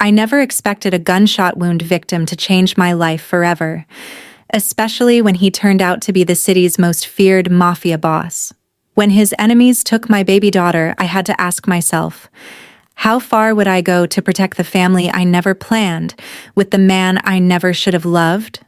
I never expected a gunshot wound victim to change my life forever, especially when he turned out to be the city's most feared mafia boss. When his enemies took my baby daughter, I had to ask myself, how far would I go to protect the family I never planned with the man I never should have loved?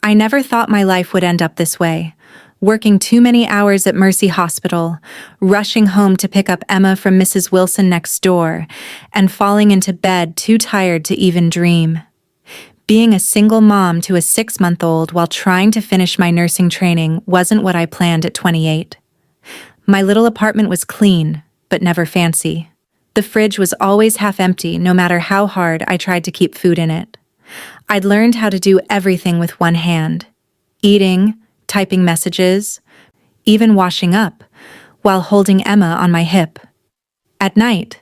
I never thought my life would end up this way, working too many hours at Mercy Hospital, rushing home to pick up Emma from Mrs. Wilson next door, and falling into bed too tired to even dream. Being a single mom to a 6-month-old while trying to finish my nursing training wasn't what I planned at 28. My little apartment was clean, but never fancy. The fridge was always half empty, no matter how hard I tried to keep food in it. I'd learned how to do everything with one hand. Eating, typing messages, even washing up, while holding Emma on my hip. At night,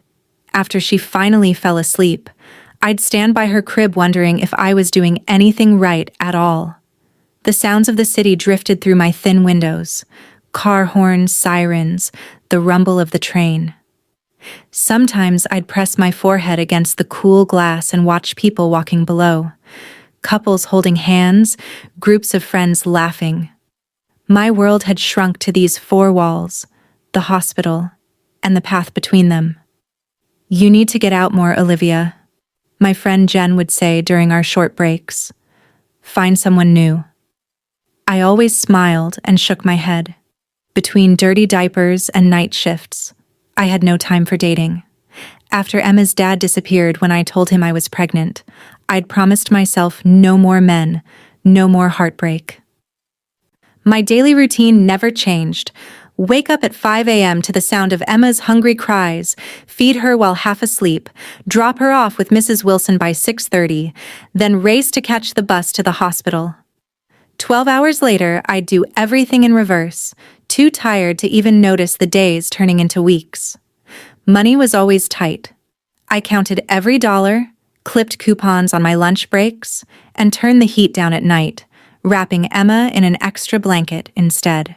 after she finally fell asleep, I'd stand by her crib wondering if I was doing anything right at all. The sounds of the city drifted through my thin windows. Car horns, sirens, the rumble of the train. Sometimes I'd press my forehead against the cool glass and watch people walking below. Couples holding hands, groups of friends laughing. My world had shrunk to these 4 walls, the hospital, and the path between them. "You need to get out more, Olivia," my friend Jen would say during our short breaks. "Find someone new." I always smiled and shook my head. Between dirty diapers and night shifts, I had no time for dating. After Emma's dad disappeared when I told him I was pregnant, I'd promised myself no more men, no more heartbreak. My daily routine never changed. Wake up at 5 a.m. to the sound of Emma's hungry cries, feed her while half asleep, drop her off with Mrs. Wilson by 6:30, then race to catch the bus to the hospital. 12 hours later, I'd do everything in reverse, too tired to even notice the days turning into weeks. Money was always tight. I counted every dollar, clipped coupons on my lunch breaks, and turned the heat down at night, wrapping Emma in an extra blanket instead.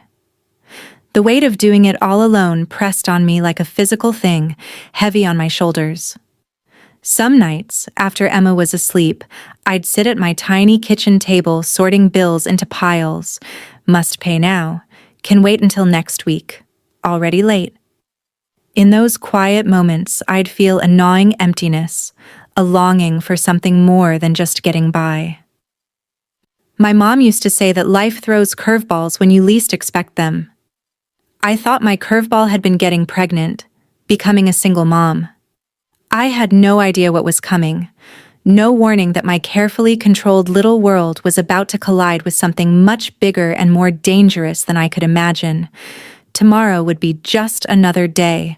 The weight of doing it all alone pressed on me like a physical thing, heavy on my shoulders. Some nights, after Emma was asleep, I'd sit at my tiny kitchen table sorting bills into piles. Must pay now. Can wait until next week. Already late. In those quiet moments, I'd feel a gnawing emptiness, a longing for something more than just getting by. My mom used to say that life throws curveballs when you least expect them. I thought my curveball had been getting pregnant, becoming a single mom. I had no idea what was coming, no warning that my carefully controlled little world was about to collide with something much bigger and more dangerous than I could imagine. Tomorrow would be just another day,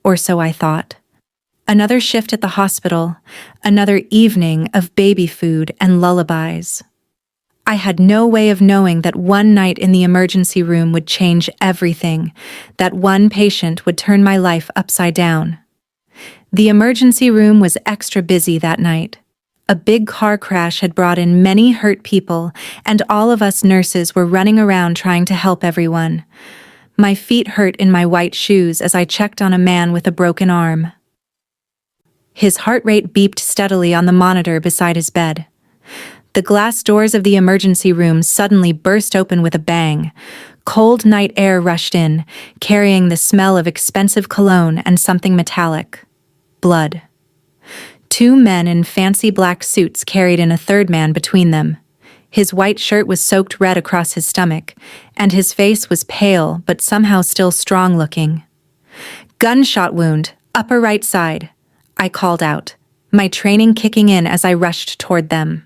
or so I thought. Another shift at the hospital, another evening of baby food and lullabies. I had no way of knowing that one night in the emergency room would change everything, that one patient would turn my life upside down. The emergency room was extra busy that night. A big car crash had brought in many hurt people, and all of us nurses were running around trying to help everyone. My feet hurt in my white shoes as I checked on a man with a broken arm. His heart rate beeped steadily on the monitor beside his bed. The glass doors of the emergency room suddenly burst open with a bang. Cold night air rushed in, carrying the smell of expensive cologne and something metallic. Blood. 2 men in fancy black suits carried in a third man between them. His white shirt was soaked red across his stomach, and his face was pale but somehow still strong-looking. "Gunshot wound, upper right side," I called out, my training kicking in as I rushed toward them.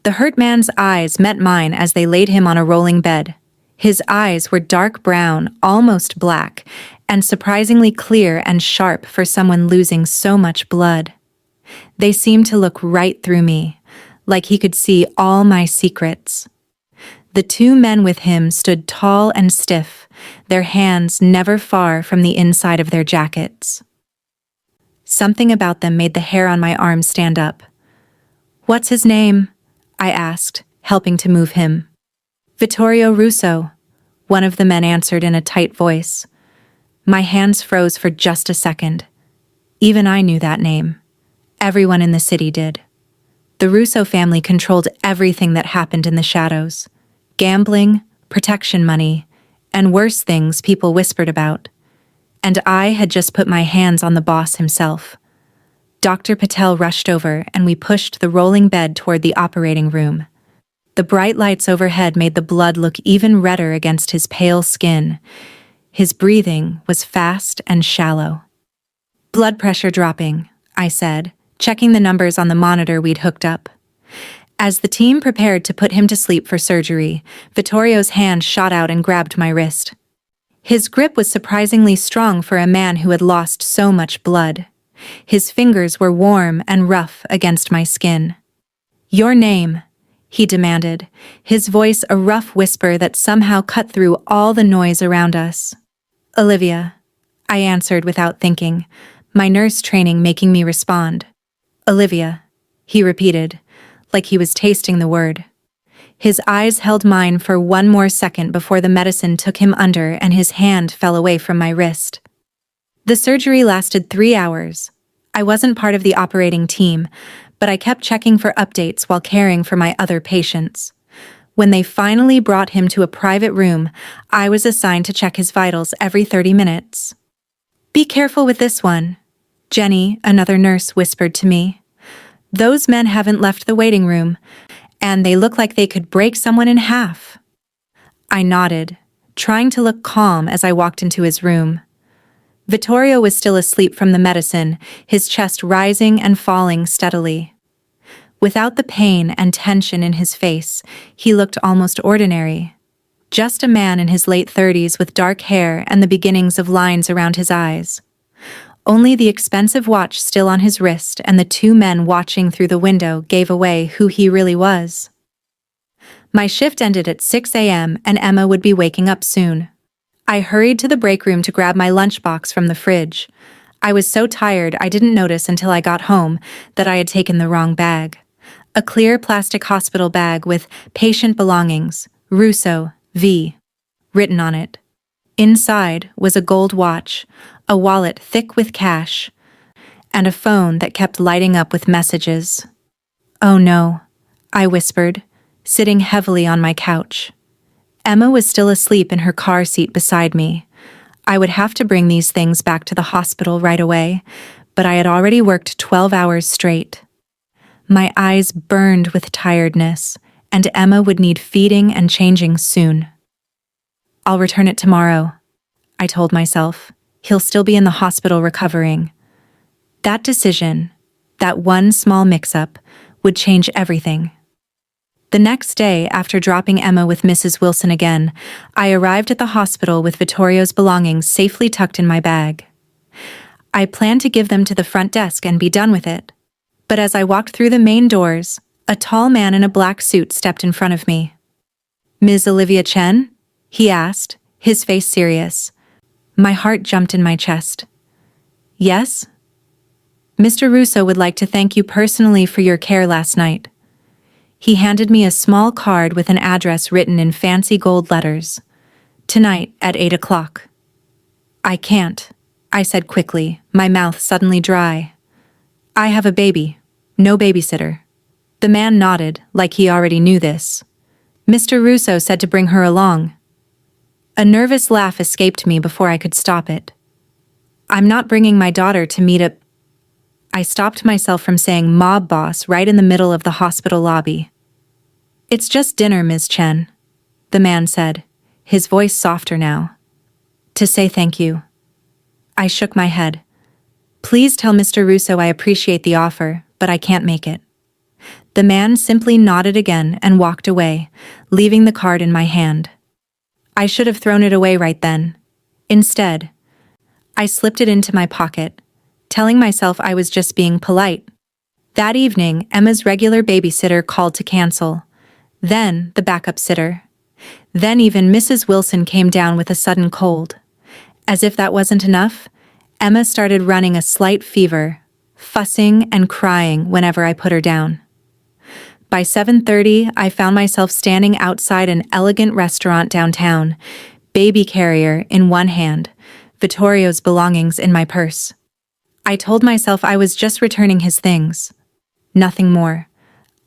The hurt man's eyes met mine as they laid him on a rolling bed. His eyes were dark brown, almost black, and surprisingly clear and sharp for someone losing so much blood. They seemed to look right through me, like he could see all my secrets. The 2 men with him stood tall and stiff, their hands never far from the inside of their jackets. Something about them made the hair on my arm stand up. "What's his name?" I asked, helping to move him. "Vittorio Russo," one of the men answered in a tight voice. My hands froze for just a second. Even I knew that name. Everyone in the city did. The Russo family controlled everything that happened in the shadows. Gambling, protection money, and worse things people whispered about. And I had just put my hands on the boss himself. Dr. Patel rushed over and we pushed the rolling bed toward the operating room. The bright lights overhead made the blood look even redder against his pale skin. His breathing was fast and shallow. "Blood pressure dropping," I said, checking the numbers on the monitor we'd hooked up. As the team prepared to put him to sleep for surgery, Vittorio's hand shot out and grabbed my wrist. His grip was surprisingly strong for a man who had lost so much blood. His fingers were warm and rough against my skin. "Your name," he demanded, his voice a rough whisper that somehow cut through all the noise around us. "Olivia," I answered without thinking, my nurse training making me respond. "Olivia," he repeated, like he was tasting the word. His eyes held mine for one more second before the medicine took him under and his hand fell away from my wrist. The surgery lasted 3 hours. I wasn't part of the operating team, but I kept checking for updates while caring for my other patients. When they finally brought him to a private room, I was assigned to check his vitals every 30 minutes. "Be careful with this one," Jenny, another nurse, whispered to me. "Those men haven't left the waiting room, and they look like they could break someone in half." I nodded, trying to look calm as I walked into his room. Vittorio was still asleep from the medicine, his chest rising and falling steadily. Without the pain and tension in his face, he looked almost ordinary. Just a man in his late 30s with dark hair and the beginnings of lines around his eyes. Only the expensive watch still on his wrist and the 2 men watching through the window gave away who he really was. My shift ended at 6 a.m. and Emma would be waking up soon. I hurried to the break room to grab my lunchbox from the fridge. I was so tired I didn't notice until I got home that I had taken the wrong bag. A clear plastic hospital bag with "Patient Belongings, Russo, V" written on it. Inside was a gold watch, a wallet thick with cash, and a phone that kept lighting up with messages. "Oh no," I whispered, sitting heavily on my couch. Emma was still asleep in her car seat beside me. I would have to bring these things back to the hospital right away, but I had already worked 12 hours straight. My eyes burned with tiredness, and Emma would need feeding and changing soon. "I'll return it tomorrow," I told myself. "He'll still be in the hospital recovering." That decision, that one small mix-up, would change everything. The next day, after dropping Emma with Mrs. Wilson again, I arrived at the hospital with Vittorio's belongings safely tucked in my bag. I planned to give them to the front desk and be done with it. But as I walked through the main doors, a tall man in a black suit stepped in front of me. "Ms. Olivia Chen?" he asked, his face serious. My heart jumped in my chest. "Yes?" "Mr. Russo would like to thank you personally for your care last night." He handed me a small card with an address written in fancy gold letters. "Tonight at 8 o'clock. "I can't," I said quickly, my mouth suddenly dry. "I have a baby. No babysitter." The man nodded, like he already knew this. "Mr. Russo said to bring her along." A nervous laugh escaped me before I could stop it. "I'm not bringing my daughter to meet a—" I stopped myself from saying mob boss right in the middle of the hospital lobby. "It's just dinner, Ms. Chen," the man said, his voice softer now. "To say thank you." I shook my head. "Please tell Mr. Russo I appreciate the offer, but I can't make it." The man simply nodded again and walked away, leaving the card in my hand. I should have thrown it away right then. Instead, I slipped it into my pocket, telling myself I was just being polite. That evening, Emma's regular babysitter called to cancel. Then the backup sitter. Then even Mrs. Wilson came down with a sudden cold. As if that wasn't enough, Emma started running a slight fever, fussing and crying whenever I put her down. By 7:30, I found myself standing outside an elegant restaurant downtown, baby carrier in one hand, Vittorio's belongings in my purse. I told myself I was just returning his things. Nothing more.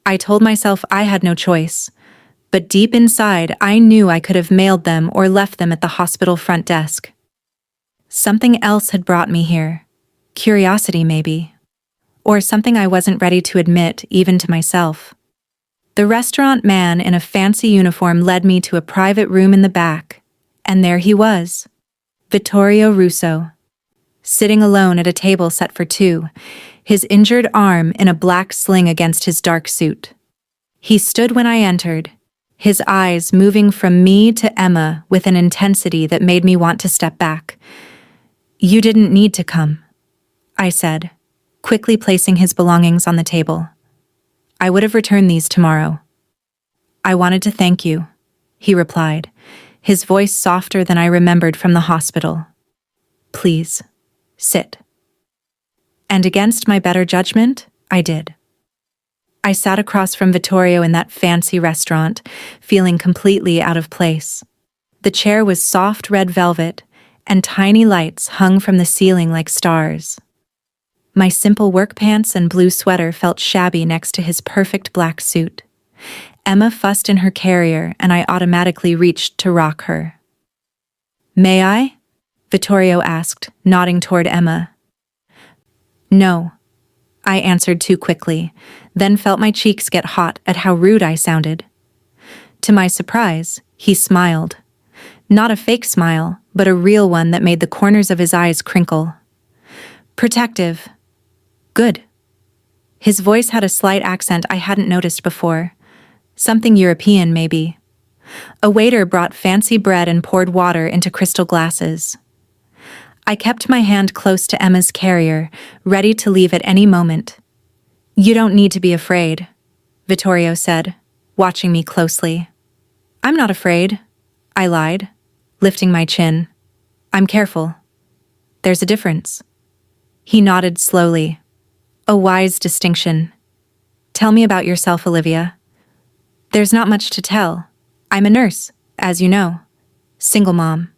I told myself I had no choice. But deep inside, I knew I could have mailed them or left them at the hospital front desk. Something else had brought me here. Curiosity, maybe. Or something I wasn't ready to admit, even to myself. The restaurant man in a fancy uniform led me to a private room in the back, and there he was, Vittorio Russo, sitting alone at a table set for two, his injured arm in a black sling against his dark suit. He stood when I entered, his eyes moving from me to Emma with an intensity that made me want to step back. "You didn't need to come," I said, quickly placing his belongings on the table. "I would have returned these tomorrow." "I wanted to thank you," he replied, his voice softer than I remembered from the hospital. "Please, sit." And against my better judgment, I did. I sat across from Vittorio in that fancy restaurant, feeling completely out of place. The chair was soft red velvet, and tiny lights hung from the ceiling like stars. My simple work pants and blue sweater felt shabby next to his perfect black suit. Emma fussed in her carrier, and I automatically reached to rock her. "May I?" Vittorio asked, nodding toward Emma. "No," I answered too quickly, then felt my cheeks get hot at how rude I sounded. To my surprise, he smiled. Not a fake smile, but a real one that made the corners of his eyes crinkle. "Protective. Good." His voice had a slight accent I hadn't noticed before. Something European, maybe. A waiter brought fancy bread and poured water into crystal glasses. I kept my hand close to Emma's carrier, ready to leave at any moment. "You don't need to be afraid," Vittorio said, watching me closely. "I'm not afraid," I lied, lifting my chin. "I'm careful. There's a difference." He nodded slowly. "A wise distinction. Tell me about yourself, Olivia." "There's not much to tell. I'm a nurse, as you know. Single mom."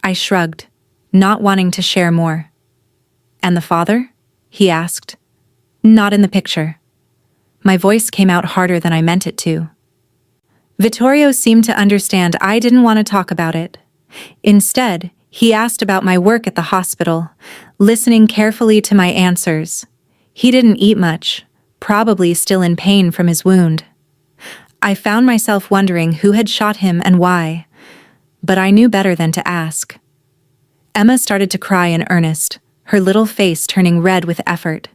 I shrugged, not wanting to share more. "And the father?" he asked. "Not in the picture." My voice came out harder than I meant it to. Vittorio seemed to understand I didn't want to talk about it. Instead, he asked about my work at the hospital, listening carefully to my answers. He didn't eat much, probably still in pain from his wound. I found myself wondering who had shot him and why, but I knew better than to ask. Emma started to cry in earnest, her little face turning red with effort.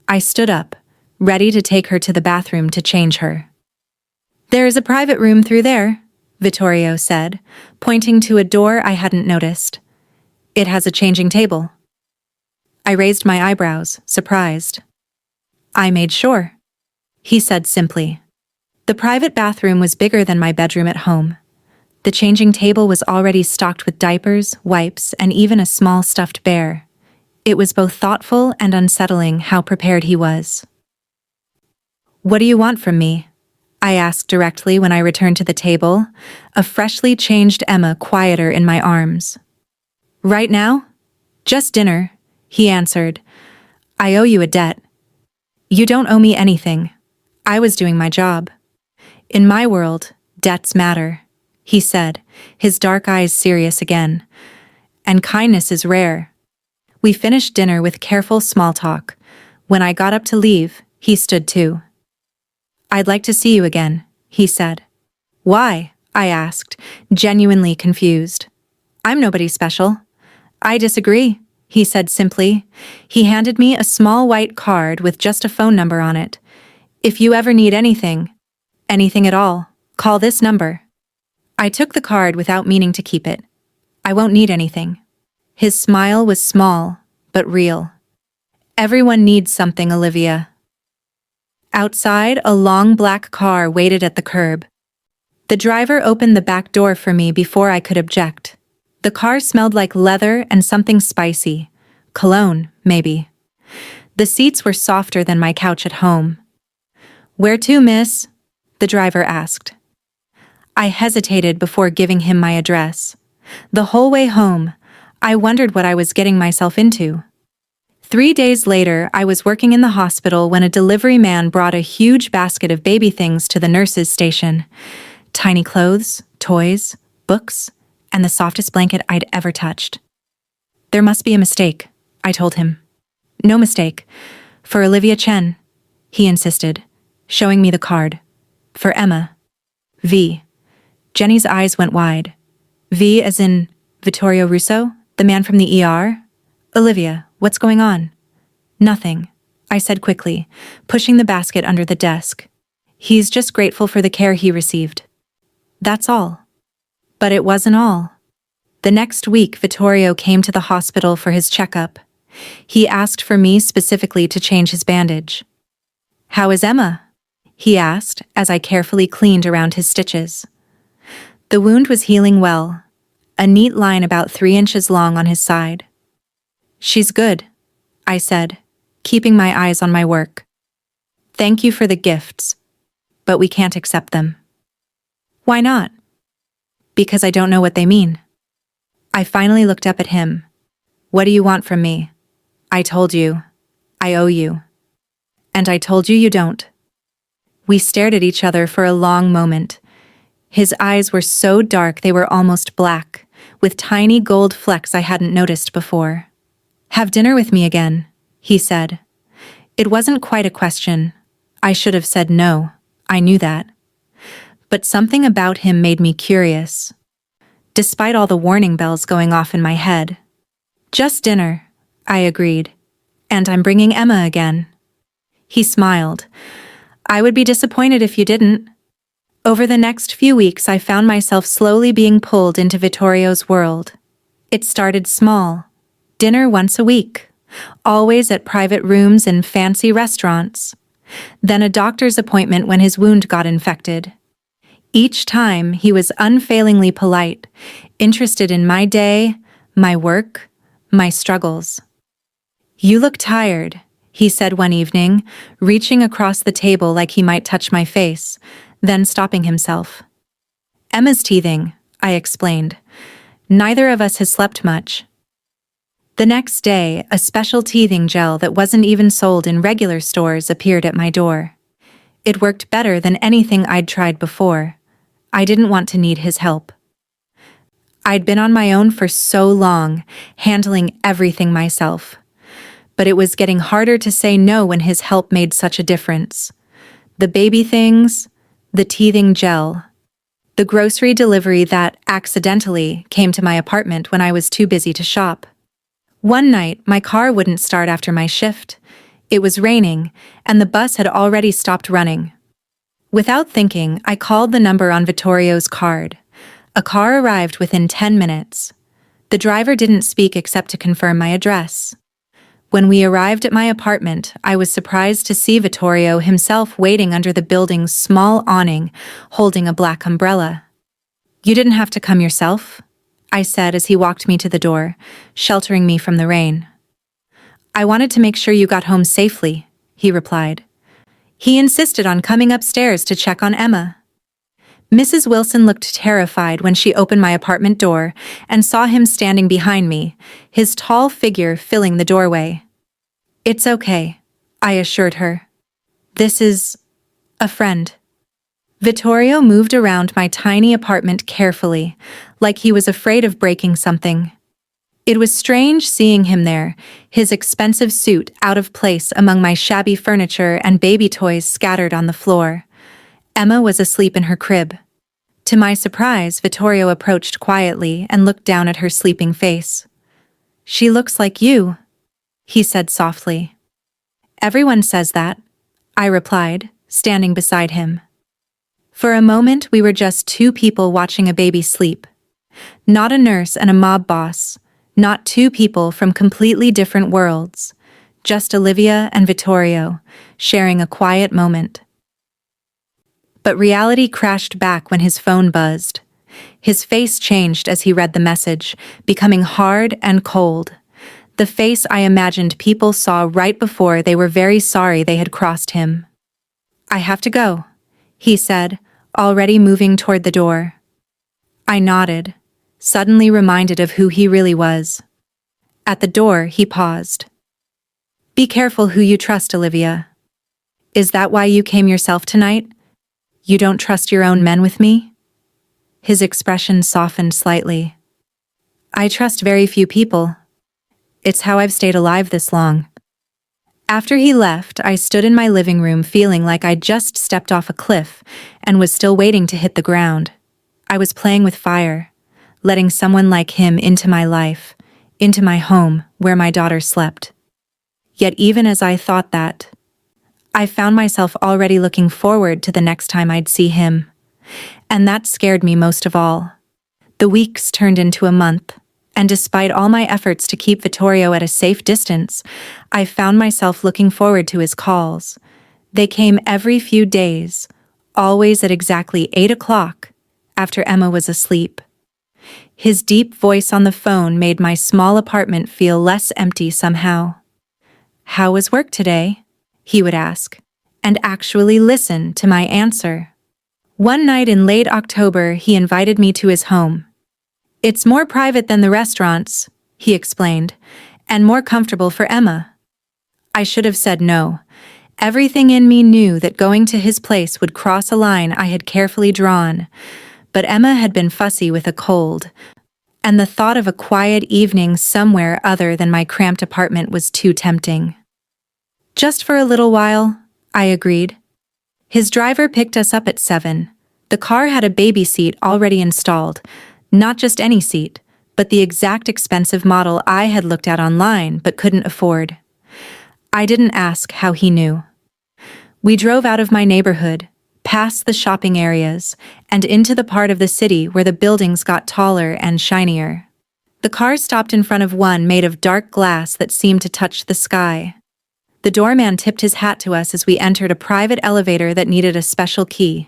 I stood up, ready to take her to the bathroom to change her. "There is a private room through there," Vittorio said, pointing to a door I hadn't noticed. "It has a changing table." I raised my eyebrows, surprised. "I made sure," he said simply. The private bathroom was bigger than my bedroom at home. The changing table was already stocked with diapers, wipes, and even a small stuffed bear. It was both thoughtful and unsettling how prepared he was. "What do you want from me?" I asked directly when I returned to the table, a freshly changed Emma quieter in my arms. "Right now? Just dinner," he answered. "I owe you a debt." "You don't owe me anything. I was doing my job." "In my world, debts matter," he said, his dark eyes serious again. "And kindness is rare." We finished dinner with careful small talk. When I got up to leave, he stood too. "I'd like to see you again," he said. "Why?" I asked, genuinely confused. "I'm nobody special." "I disagree," he said simply. He handed me a small white card with just a phone number on it. "If you ever need anything at all, call this number." I took the card without meaning to keep it. "I won't need anything." His smile was small, but real. "Everyone needs something, Olivia." Outside, a long black car waited at the curb. The driver opened the back door for me before I could object. The car smelled like leather and something spicy. Cologne, maybe. The seats were softer than my couch at home. "Where to, miss?" the driver asked. I hesitated before giving him my address. The whole way home, I wondered what I was getting myself into. 3 days later, I was working in the hospital when a delivery man brought a huge basket of baby things to the nurse's station. Tiny clothes, toys, books, and the softest blanket I'd ever touched. "There must be a mistake," I told him. "No mistake. For Olivia Chen," he insisted, showing me the card. "For Emma. V." Jenny's eyes went wide. "V as in Vittorio Russo, the man from the ER? Olivia, what's going on?" "Nothing," I said quickly, pushing the basket under the desk. "He's just grateful for the care he received. That's all." But it wasn't all. The next week, Vittorio came to the hospital for his checkup. He asked for me specifically to change his bandage. "How is Emma?" he asked as I carefully cleaned around his stitches. The wound was healing well, a neat line about 3 inches long on his side. "She's good," I said, keeping my eyes on my work. "Thank you for the gifts, but we can't accept them." "Why not?" "Because I don't know what they mean." I finally looked up at him. "What do you want from me?" "I told you. I owe you." "And I told you you don't." We stared at each other for a long moment. His eyes were so dark they were almost black, with tiny gold flecks I hadn't noticed before. "Have dinner with me again," he said. It wasn't quite a question. I should have said no. I knew that. But something about him made me curious, despite all the warning bells going off in my head. "Just dinner," I agreed. "And I'm bringing Emma again." He smiled. "I would be disappointed if you didn't." Over the next few weeks, I found myself slowly being pulled into Vittorio's world. It started small. Dinner once a week, always at private rooms in fancy restaurants. Then a doctor's appointment when his wound got infected. Each time, he was unfailingly polite, interested in my day, my work, my struggles. "You look tired," he said one evening, reaching across the table like he might touch my face, then stopping himself. "Emma's teething," I explained. "Neither of us has slept much." The next day, a special teething gel that wasn't even sold in regular stores appeared at my door. It worked better than anything I'd tried before. I didn't want to need his help. I'd been on my own for so long, handling everything myself. But it was getting harder to say no when his help made such a difference. The baby things, the teething gel, the grocery delivery that accidentally came to my apartment when I was too busy to shop. One night, my car wouldn't start after my shift. It was raining, and the bus had already stopped running. Without thinking, I called the number on Vittorio's card. A car arrived within 10 minutes. The driver didn't speak except to confirm my address. When we arrived at my apartment, I was surprised to see Vittorio himself waiting under the building's small awning, holding a black umbrella. "You didn't have to come yourself," I said as he walked me to the door, sheltering me from the rain. "I wanted to make sure you got home safely," he replied. He insisted on coming upstairs to check on Emma. Mrs. Wilson looked terrified when she opened my apartment door and saw him standing behind me, his tall figure filling the doorway. "It's okay," I assured her. "This is a friend." Vittorio moved around my tiny apartment carefully, like he was afraid of breaking something. It was strange seeing him there, his expensive suit out of place among my shabby furniture and baby toys scattered on the floor. Emma was asleep in her crib. To my surprise, Vittorio approached quietly and looked down at her sleeping face. "She looks like you," he said softly. "Everyone says that," I replied, standing beside him. For a moment, we were just two people watching a baby sleep. Not a nurse and a mob boss, not two people from completely different worlds, just Olivia and Vittorio, sharing a quiet moment. But reality crashed back when his phone buzzed. His face changed as he read the message, becoming hard and cold. The face I imagined people saw right before they were very sorry they had crossed him. "I have to go," he said, already moving toward the door. I nodded, suddenly reminded of who he really was. At the door, he paused. Be careful who you trust, Olivia. Is that why you came yourself tonight? You don't trust your own men with me? His expression softened slightly. I trust very few people. It's how I've stayed alive this long. After he left, I stood in my living room feeling like I'd just stepped off a cliff and was still waiting to hit the ground. I was playing with fire, letting someone like him into my life, into my home where my daughter slept. Yet even as I thought that, I found myself already looking forward to the next time I'd see him. And that scared me most of all. The weeks turned into a month, and despite all my efforts to keep Vittorio at a safe distance, I found myself looking forward to his calls. They came every few days, always at exactly 8 o'clock, after Emma was asleep. His deep voice on the phone made my small apartment feel less empty somehow. "How was work today?" he would ask, and actually listen to my answer. One night in late October, he invited me to his home. "It's more private than the restaurants," he explained, "and more comfortable for Emma." I should have said no. Everything in me knew that going to his place would cross a line I had carefully drawn, but Emma had been fussy with a cold, and the thought of a quiet evening somewhere other than my cramped apartment was too tempting. "Just for a little while," I agreed. His driver picked us up at 7. The car had a baby seat already installed, not just any seat, but the exact expensive model I had looked at online but couldn't afford. I didn't ask how he knew. We drove out of my neighborhood, past the shopping areas, and into the part of the city where the buildings got taller and shinier. The car stopped in front of one made of dark glass that seemed to touch the sky. The doorman tipped his hat to us as we entered a private elevator that needed a special key.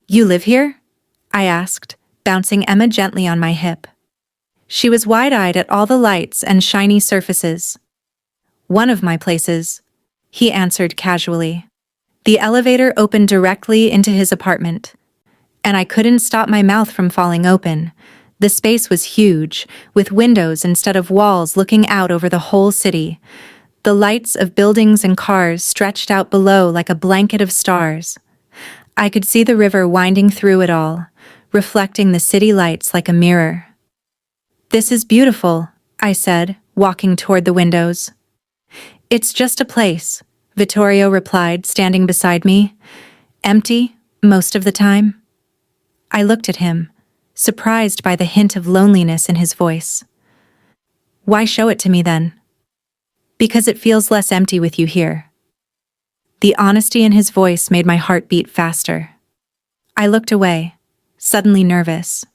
"You live here?" I asked, bouncing Emma gently on my hip. She was wide-eyed at all the lights and shiny surfaces. "One of my places," he answered casually. The elevator opened directly into his apartment, and I couldn't stop my mouth from falling open. The space was huge, with windows instead of walls looking out over the whole city. The lights of buildings and cars stretched out below like a blanket of stars. I could see the river winding through it all, reflecting the city lights like a mirror. "This is beautiful," I said, walking toward the windows. "It's just a place," Vittorio replied, standing beside me. "Empty, most of the time." I looked at him, surprised by the hint of loneliness in his voice. "Why show it to me then?" "Because it feels less empty with you here." The honesty in his voice made my heart beat faster. I looked away, suddenly nervous.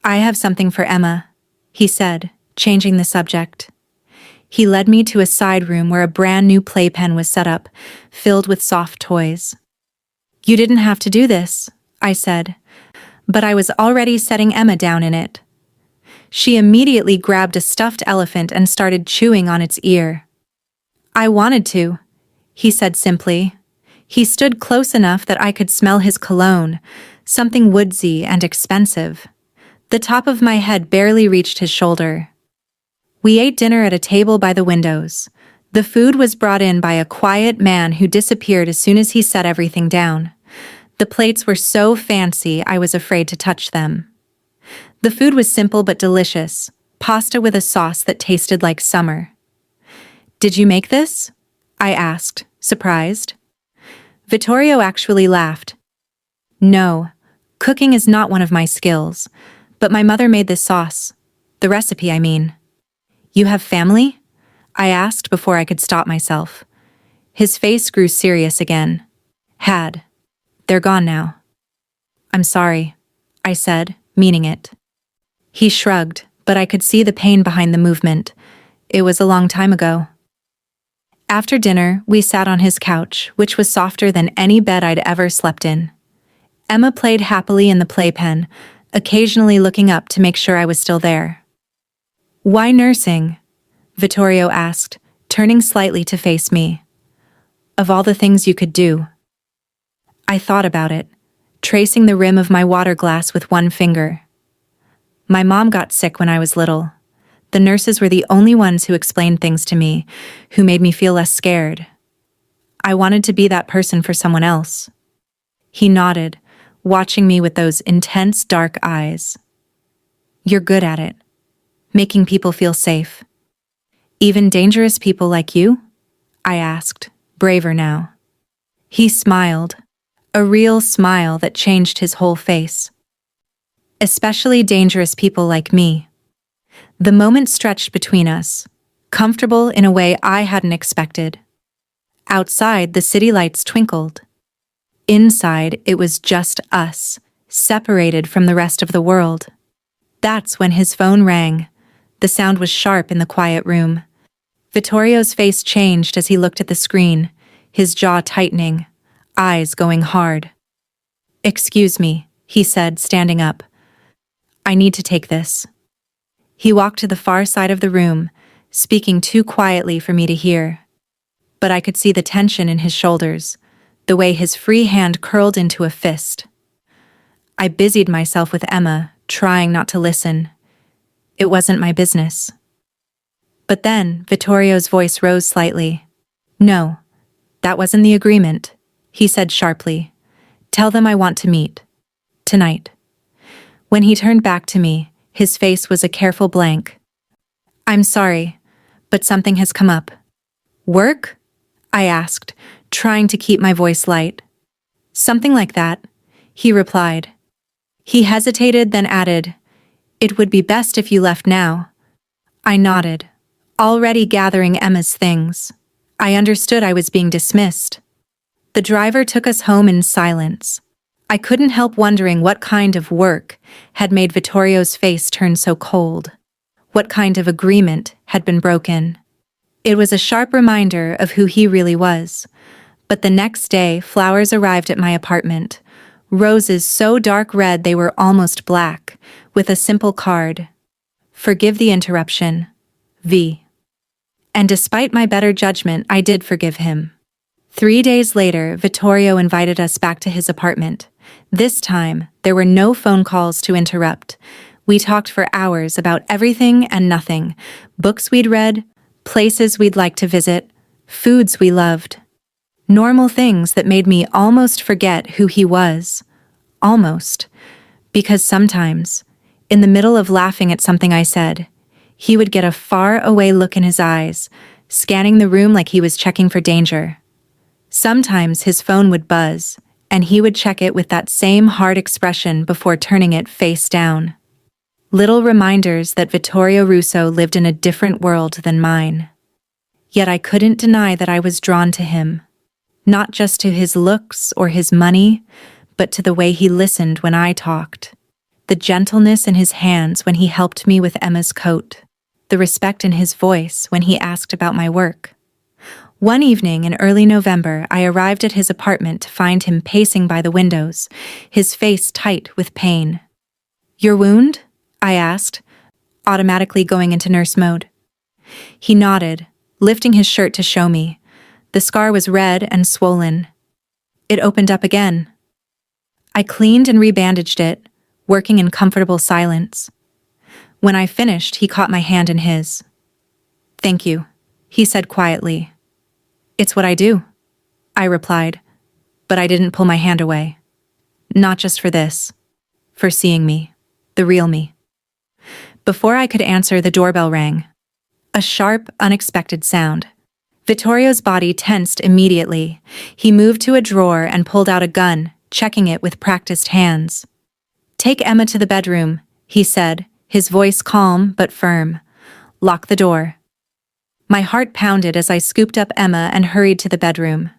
"I have something for Emma," he said, changing the subject. He led me to a side room where a brand new playpen was set up, filled with soft toys. "You didn't have to do this," I said, but I was already setting Emma down in it. She immediately grabbed a stuffed elephant and started chewing on its ear. "I wanted to," he said simply. He stood close enough that I could smell his cologne, something woodsy and expensive. The top of my head barely reached his shoulder. We ate dinner at a table by the windows. The food was brought in by a quiet man who disappeared as soon as he set everything down. The plates were so fancy I was afraid to touch them. The food was simple but delicious, pasta with a sauce that tasted like summer. "Did you make this?" I asked, surprised. Vittorio actually laughed. "No, cooking is not one of my skills, but my mother made this sauce. The recipe, I mean." "You have family?" I asked before I could stop myself. His face grew serious again. "Had. They're gone now." "I'm sorry," I said, meaning it. He shrugged, but I could see the pain behind the movement. It was a long time ago. After dinner, we sat on his couch, which was softer than any bed I'd ever slept in. Emma played happily in the playpen, occasionally looking up to make sure I was still there. "Why nursing?" Vittorio asked, turning slightly to face me. "Of all the things you could do." I thought about it, tracing the rim of my water glass with one finger. My mom got sick when I was little. The nurses were the only ones who explained things to me, who made me feel less scared. I wanted to be that person for someone else. He nodded, watching me with those intense, dark eyes. You're good at it. Making people feel safe. Even dangerous people like you? I asked, braver now. He smiled, a real smile that changed his whole face. Especially dangerous people like me. The moment stretched between us, comfortable in a way I hadn't expected. Outside, the city lights twinkled. Inside, it was just us, separated from the rest of the world. That's when his phone rang. The sound was sharp in the quiet room. Vittorio's face changed as he looked at the screen, his jaw tightening, eyes going hard. "Excuse me," he said, standing up. "I need to take this." He walked to the far side of the room, speaking too quietly for me to hear. But I could see the tension in his shoulders, the way his free hand curled into a fist. I busied myself with Emma, trying not to listen. It wasn't my business. But then, Vittorio's voice rose slightly. "No, that wasn't the agreement," he said sharply. "Tell them I want to meet. Tonight." When he turned back to me, his face was a careful blank. "I'm sorry, but something has come up." "Work?" I asked, trying to keep my voice light. "Something like that," he replied. He hesitated, then added, "It would be best if you left now." I nodded, already gathering Emma's things. I understood I was being dismissed. The driver took us home in silence. I couldn't help wondering what kind of work had made Vittorio's face turn so cold. What kind of agreement had been broken. It was a sharp reminder of who he really was. But the next day, flowers arrived at my apartment. Roses so dark red they were almost black, with a simple card. "Forgive the interruption. V." And despite my better judgment, I did forgive him. 3 days later, Vittorio invited us back to his apartment. This time, there were no phone calls to interrupt. We talked for hours about everything and nothing. Books we'd read, places we'd like to visit, foods we loved. Normal things that made me almost forget who he was. Almost. Because sometimes, in the middle of laughing at something I said, he would get a far-away look in his eyes, scanning the room like he was checking for danger. Sometimes his phone would buzz, and he would check it with that same hard expression before turning it face down. Little reminders that Vittorio Russo lived in a different world than mine. Yet I couldn't deny that I was drawn to him. Not just to his looks or his money, but to the way he listened when I talked. The gentleness in his hands when he helped me with Emma's coat. The respect in his voice when he asked about my work. One evening in early November, I arrived at his apartment to find him pacing by the windows, his face tight with pain. "Your wound?" I asked, automatically going into nurse mode. He nodded, lifting his shirt to show me. The scar was red and swollen. It opened up again. I cleaned and rebandaged it, working in comfortable silence. When I finished, he caught my hand in his. "Thank you," he said quietly. "It's what I do," I replied, but I didn't pull my hand away. Not just for this. For seeing me. The real me. Before I could answer, the doorbell rang. A sharp, unexpected sound. Vittorio's body tensed immediately. He moved to a drawer and pulled out a gun, checking it with practiced hands. "Take Emma to the bedroom," he said, his voice calm but firm. "Lock the door." My heart pounded as I scooped up Emma and hurried to the bedroom.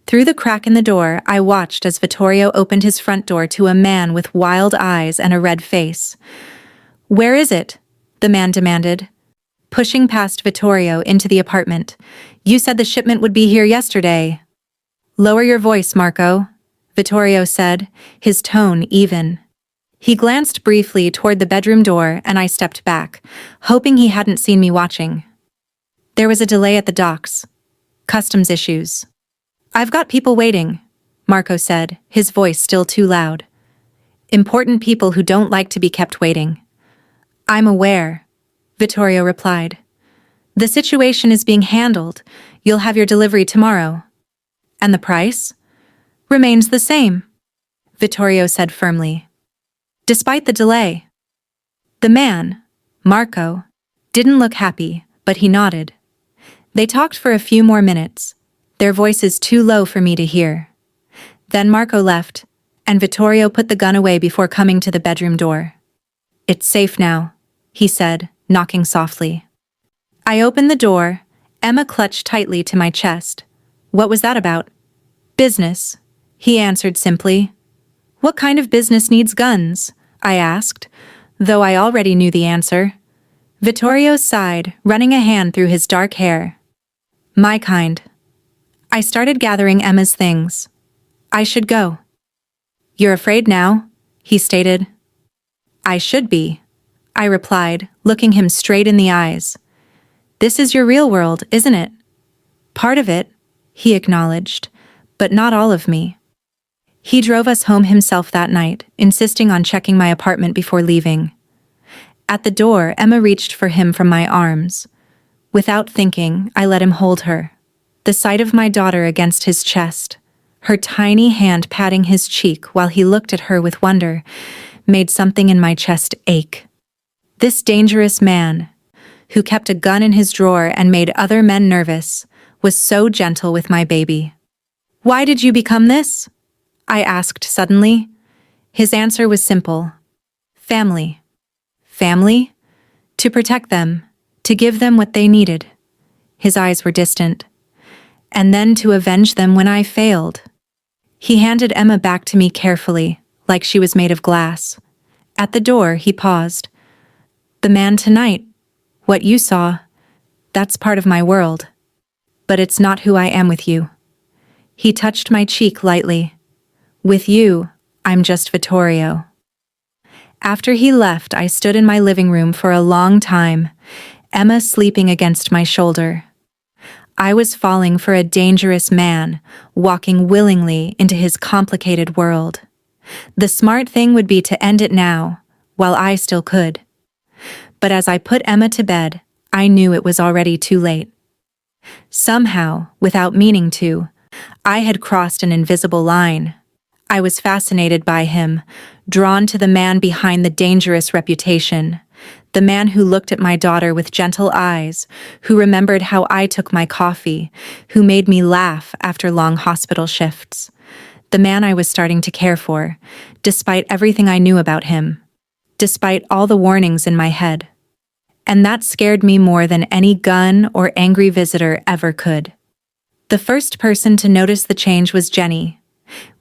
Through the crack in the door, I watched as Vittorio opened his front door to a man with wild eyes and a red face. "Where is it?" the man demanded, pushing past Vittorio into the apartment. "You said the shipment would be here yesterday." "Lower your voice, Marco," Vittorio said, his tone even. He glanced briefly toward the bedroom door and I stepped back, hoping he hadn't seen me watching. "There was a delay at the docks. Customs issues." "I've got people waiting," Marco said, his voice still too loud. "Important people who don't like to be kept waiting." "I'm aware," Vittorio replied. The situation is being handled. You'll have your delivery tomorrow. And the price? Remains the same, Vittorio said firmly. Despite the delay. The man, Marco, didn't look happy, but he nodded. They talked for a few more minutes, their voices too low for me to hear. Then Marco left, and Vittorio put the gun away before coming to the bedroom door. It's safe now, he said, knocking softly. I opened the door. Emma clutched tightly to my chest. What was that about? Business, he answered simply. What kind of business needs guns? I asked, though I already knew the answer. Vittorio sighed, running a hand through his dark hair. My kind. I started gathering Emma's things. I should go. You're afraid now, he stated. I should be, I replied, looking him straight in the eyes. This is your real world, isn't it? Part of it, he acknowledged, but not all of me. He drove us home himself that night, insisting on checking my apartment before leaving. At the door, Emma reached for him from my arms. Without thinking, I let him hold her. The sight of my daughter against his chest, her tiny hand patting his cheek while he looked at her with wonder, made something in my chest ache. This dangerous man, who kept a gun in his drawer and made other men nervous, was so gentle with my baby. Why did you become this? I asked suddenly. His answer was simple. Family. Family? To protect them, to give them what they needed. His eyes were distant. And then to avenge them when I failed. He handed Emma back to me carefully, like she was made of glass. At the door, he paused. The man tonight, what you saw, that's part of my world. But it's not who I am with you. He touched my cheek lightly. With you, I'm just Vittorio. After he left, I stood in my living room for a long time, Emma sleeping against my shoulder. I was falling for a dangerous man, walking willingly into his complicated world. The smart thing would be to end it now, while I still could. But as I put Emma to bed, I knew it was already too late. Somehow, without meaning to, I had crossed an invisible line. I was fascinated by him, drawn to the man behind the dangerous reputation, the man who looked at my daughter with gentle eyes, who remembered how I took my coffee, who made me laugh after long hospital shifts. The man I was starting to care for, despite everything I knew about him, despite all the warnings in my head. And that scared me more than any gun or angry visitor ever could. The first person to notice the change was Jenny.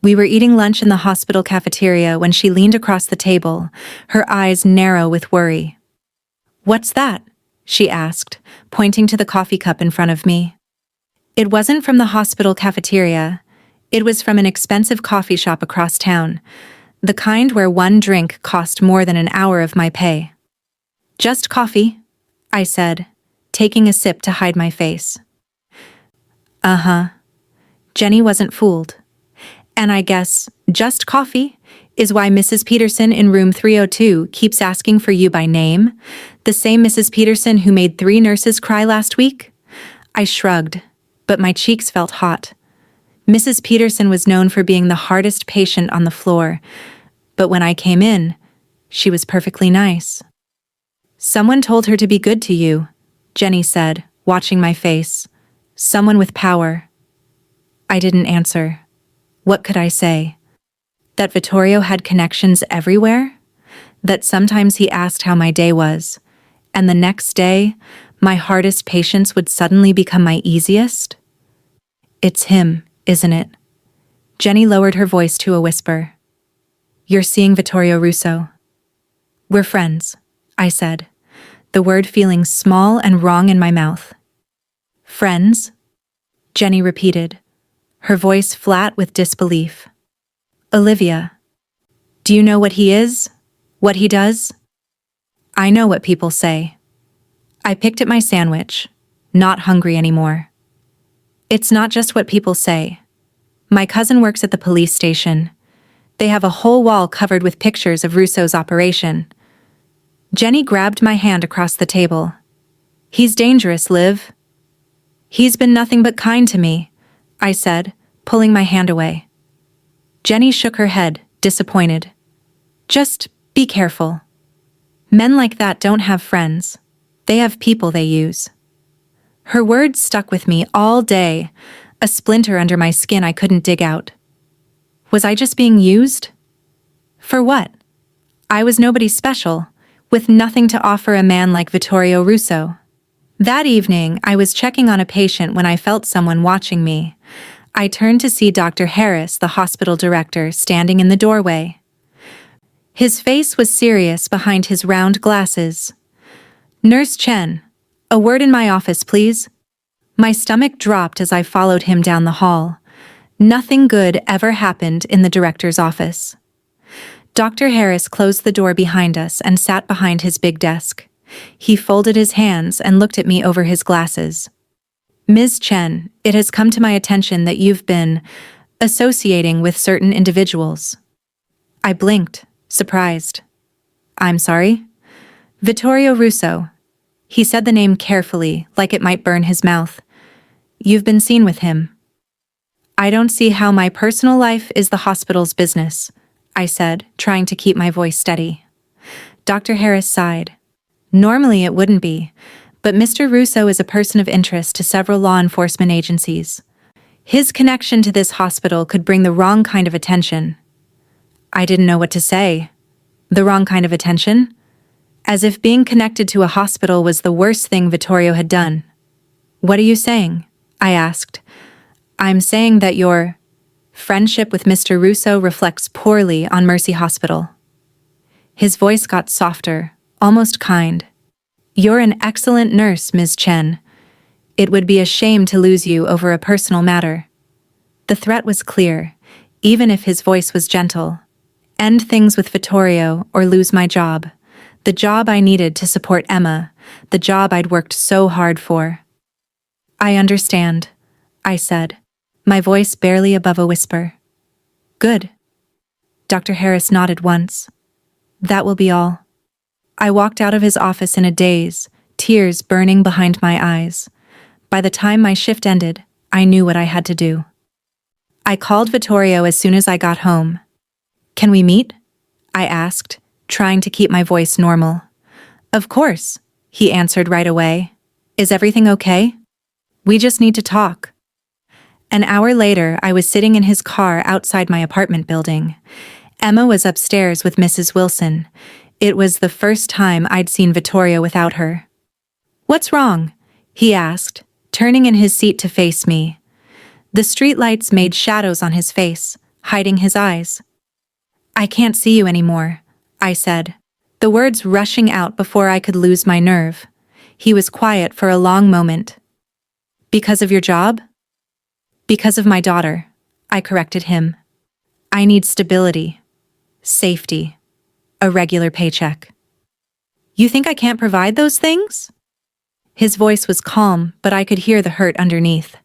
We were eating lunch in the hospital cafeteria when she leaned across the table, her eyes narrow with worry. What's that? She asked, pointing to the coffee cup in front of me. It wasn't from the hospital cafeteria. It was from an expensive coffee shop across town, the kind where one drink cost more than an hour of my pay. Just coffee, I said, taking a sip to hide my face. Uh-huh. Jenny wasn't fooled. And I guess just coffee is why Mrs. Peterson in room 302 keeps asking for you by name, the same Mrs. Peterson who made 3 nurses cry last week? I shrugged, but my cheeks felt hot. Mrs. Peterson was known for being the hardest patient on the floor, but when I came in, she was perfectly nice. Someone told her to be good to you, Jenny said, watching my face. Someone with power. I didn't answer. What could I say? That Vittorio had connections everywhere? That sometimes he asked how my day was, and the next day, my hardest patients would suddenly become my easiest? It's him, isn't it? Jenny lowered her voice to a whisper. You're seeing Vittorio Russo. We're friends, I said, the word feeling small and wrong in my mouth. Friends? Jenny repeated, her voice flat with disbelief. Olivia, do you know what he is? What he does? I know what people say. I picked at my sandwich, not hungry anymore. It's not just what people say. My cousin works at the police station. They have a whole wall covered with pictures of Russo's operation. Jenny grabbed my hand across the table. "He's dangerous, Liv." "He's been nothing but kind to me," I said, pulling my hand away. Jenny shook her head, disappointed. "Just be careful. Men like that don't have friends. They have people they use." Her words stuck with me all day, a splinter under my skin I couldn't dig out. Was I just being used? For what? I was nobody special, with nothing to offer a man like Vittorio Russo. That evening, I was checking on a patient when I felt someone watching me. I turned to see Dr. Harris, the hospital director, standing in the doorway. His face was serious behind his round glasses. "Nurse Chen, a word in my office, please." My stomach dropped as I followed him down the hall. Nothing good ever happened in the director's office. Dr. Harris closed the door behind us and sat behind his big desk. He folded his hands and looked at me over his glasses. "Ms. Chen, it has come to my attention that you've been associating with certain individuals." I blinked, surprised. "I'm sorry?" "Vittorio Russo." He said the name carefully, like it might burn his mouth. "You've been seen with him." "I don't see how my personal life is the hospital's business," I said, trying to keep my voice steady. Dr. Harris sighed. "Normally it wouldn't be, but Mr. Russo is a person of interest to several law enforcement agencies. His connection to this hospital could bring the wrong kind of attention." I didn't know what to say. The wrong kind of attention? As if being connected to a hospital was the worst thing Vittorio had done. "What are you saying?" I asked. "I'm saying that your friendship with Mr. Russo reflects poorly on Mercy Hospital." His voice got softer, almost kind. "You're an excellent nurse, Ms. Chen. It would be a shame to lose you over a personal matter." The threat was clear, even if his voice was gentle. End things with Vittorio or lose my job. The job I needed to support Emma, the job I'd worked so hard for. "I understand," I said, my voice barely above a whisper. "Good." Dr. Harris nodded once. "That will be all." I walked out of his office in a daze, tears burning behind my eyes. By the time my shift ended, I knew what I had to do. I called Vittorio as soon as I got home. "Can we meet?" I asked, trying to keep my voice normal. "Of course," he answered right away. "Is everything okay?" "We just need to talk." An hour later, I was sitting in his car outside my apartment building. Emma was upstairs with Mrs. Wilson. It was the first time I'd seen Vittorio without her. "What's wrong?" he asked, turning in his seat to face me. The streetlights made shadows on his face, hiding his eyes. "I can't see you anymore," I said, the words rushing out before I could lose my nerve. He was quiet for a long moment. "Because of your job?" "Because of my daughter," I corrected him. "I need stability, safety, a regular paycheck." "You think I can't provide those things?" His voice was calm, but I could hear the hurt underneath.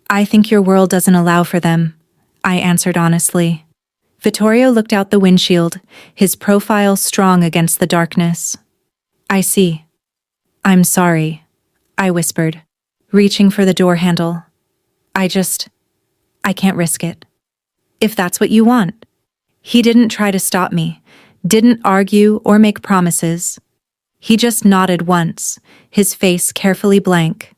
"I think your world doesn't allow for them," I answered honestly. Vittorio looked out the windshield, his profile strong against the darkness. "I see." "I'm sorry," I whispered, reaching for the door handle. I can't risk it." "If that's what you want." He didn't try to stop me, didn't argue or make promises. He just nodded once, his face carefully blank.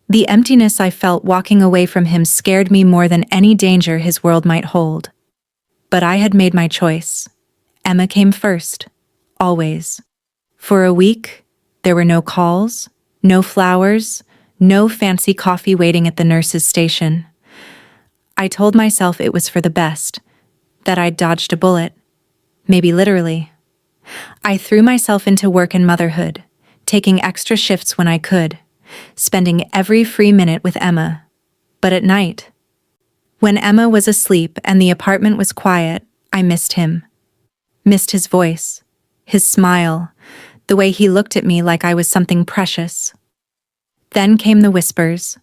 The emptiness I felt walking away from him scared me more than any danger his world might hold. But I had made my choice. Emma came first, always. For a week, there were no calls, no flowers, no fancy coffee waiting at the nurse's station. I told myself it was for the best, that I'd dodged a bullet, maybe literally. I threw myself into work and motherhood, taking extra shifts when I could, spending every free minute with Emma. But at night, when Emma was asleep and the apartment was quiet, I missed him. Missed his voice, his smile, the way he looked at me like I was something precious. Then came the whispers.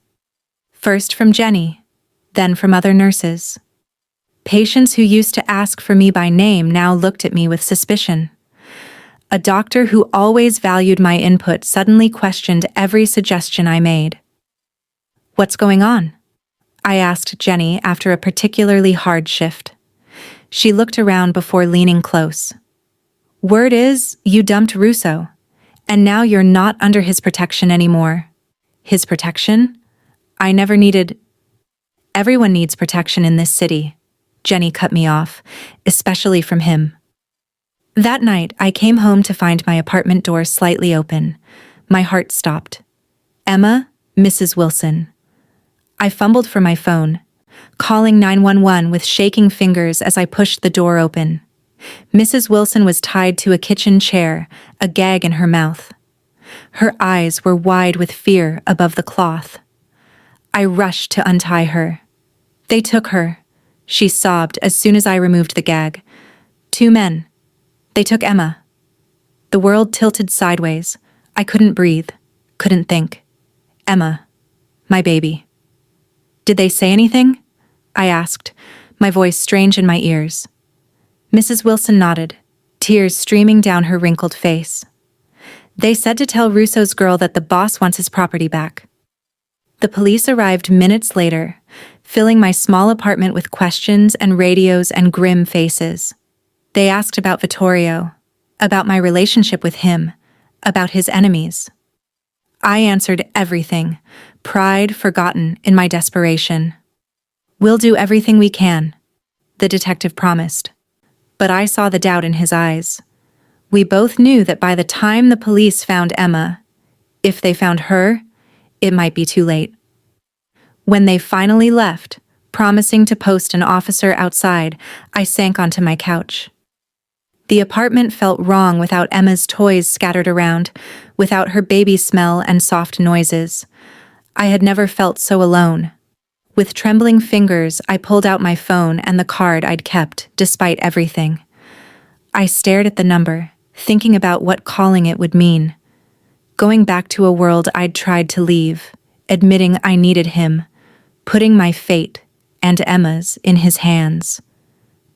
First from Jenny, then from other nurses. Patients who used to ask for me by name now looked at me with suspicion. A doctor who always valued my input suddenly questioned every suggestion I made. "What's going on?" I asked Jenny after a particularly hard shift. She looked around before leaning close. "Word is, you dumped Russo, and now you're not under his protection anymore." "His protection? I never needed—" "Everyone needs protection in this city," Jenny cut me off, "especially from him." That night, I came home to find my apartment door slightly open. My heart stopped. "Emma, Mrs. Wilson." I fumbled for my phone, calling 911 with shaking fingers as I pushed the door open. Mrs. Wilson was tied to a kitchen chair, a gag in her mouth. Her eyes were wide with fear above the cloth. I rushed to untie her. "They took her," she sobbed as soon as I removed the gag. "Two men. They took Emma." The world tilted sideways. I couldn't breathe, couldn't think. Emma, my baby. "Did they say anything?" I asked, my voice strange in my ears. Mrs. Wilson nodded, tears streaming down her wrinkled face. "They said to tell Russo's girl that the boss wants his property back." The police arrived minutes later, filling my small apartment with questions and radios and grim faces. They asked about Vittorio, about my relationship with him, about his enemies. I answered everything, pride forgotten in my desperation. "We'll do everything we can," the detective promised. But I saw the doubt in his eyes. We both knew that by the time the police found Emma, if they found her, it might be too late. When they finally left, promising to post an officer outside, I sank onto my couch. The apartment felt wrong without Emma's toys scattered around, without her baby smell and soft noises. I had never felt so alone. With trembling fingers, I pulled out my phone and the card I'd kept, despite everything. I stared at the number, thinking about what calling it would mean. Going back to a world I'd tried to leave, admitting I needed him, putting my fate, and Emma's, in his hands.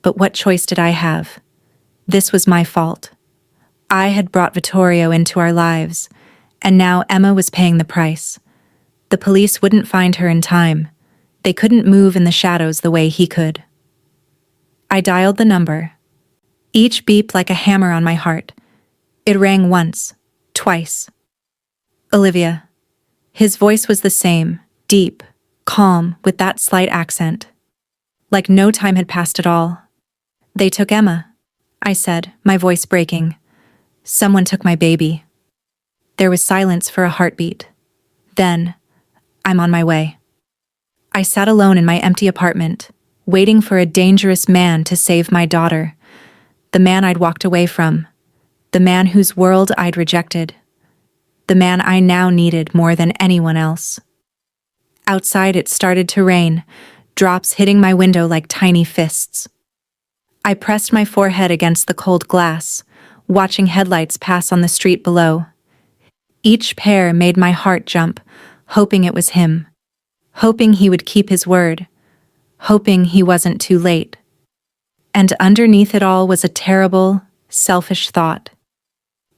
But what choice did I have? This was my fault. I had brought Vittorio into our lives, and now Emma was paying the price. The police wouldn't find her in time. They couldn't move in the shadows the way he could. I dialed the number. Each beeped like a hammer on my heart. It rang once, twice. "Olivia." His voice was the same, deep, calm, with that slight accent. Like no time had passed at all. "They took Emma," I said, my voice breaking. "Someone took my baby." There was silence for a heartbeat. Then, "I'm on my way." I sat alone in my empty apartment, waiting for a dangerous man to save my daughter. The man I'd walked away from. The man whose world I'd rejected. The man I now needed more than anyone else. Outside it started to rain, drops hitting my window like tiny fists. I pressed my forehead against the cold glass, watching headlights pass on the street below. Each pair made my heart jump, hoping it was him. Hoping he would keep his word. Hoping he wasn't too late. And underneath it all was a terrible, selfish thought.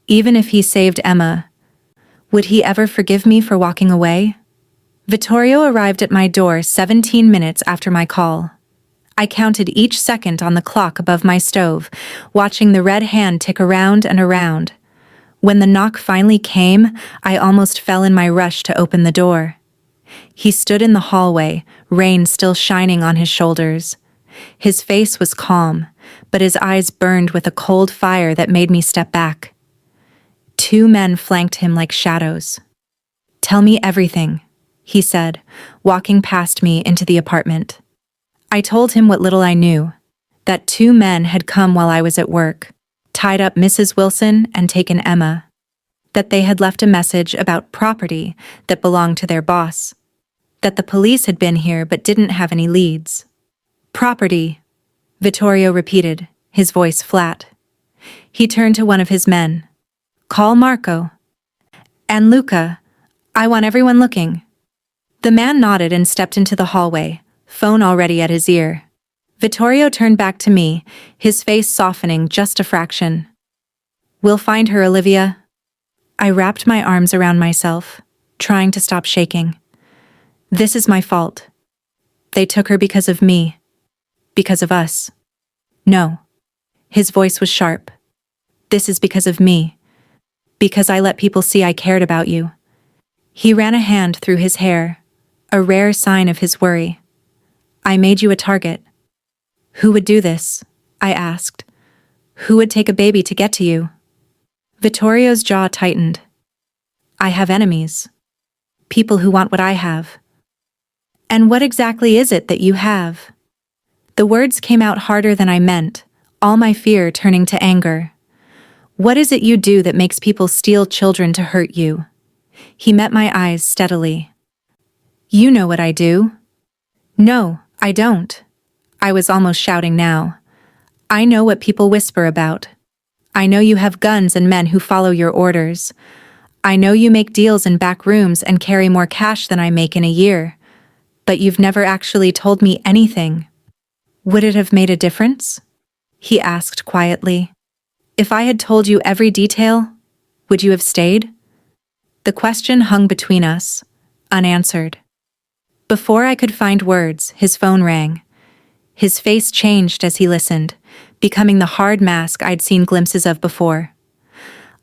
Even if he saved Emma, would he ever forgive me for walking away? Vittorio arrived at my door 17 minutes after my call. I counted each second on the clock above my stove, watching the red hand tick around and around. When the knock finally came, I almost fell in my rush to open the door. He stood in the hallway, rain still shining on his shoulders. His face was calm, but his eyes burned with a cold fire that made me step back. Two men flanked him like shadows. "Tell me everything," he said, walking past me into the apartment. I told him what little I knew, that two men had come while I was at work, tied up Mrs. Wilson and taken Emma, that they had left a message about property that belonged to their boss, that the police had been here but didn't have any leads. "Property," Vittorio repeated, his voice flat. He turned to one of his men. "Call Marco. And Luca, I want everyone looking." The man nodded and stepped into the hallway, phone already at his ear. Vittorio turned back to me, his face softening just a fraction. We'll find her, Olivia. I wrapped my arms around myself, trying to stop shaking. This is my fault. They took her because of me. Because of us. No. His voice was sharp. This is because of me. Because I let people see I cared about you. He ran a hand through his hair, a rare sign of his worry. I made you a target. Who would do this? I asked. Who would take a baby to get to you? Vittorio's jaw tightened. I have enemies. People who want what I have. And what exactly is it that you have? The words came out harder than I meant, all my fear turning to anger. What is it you do that makes people steal children to hurt you? He met my eyes steadily. You know what I do. No, I don't. I was almost shouting now. I know what people whisper about. I know you have guns and men who follow your orders. I know you make deals in back rooms and carry more cash than I make in a year. But you've never actually told me anything. Would it have made a difference? He asked quietly. If I had told you every detail, would you have stayed? The question hung between us, unanswered. Before I could find words, his phone rang. His face changed as he listened, becoming the hard mask I'd seen glimpses of before.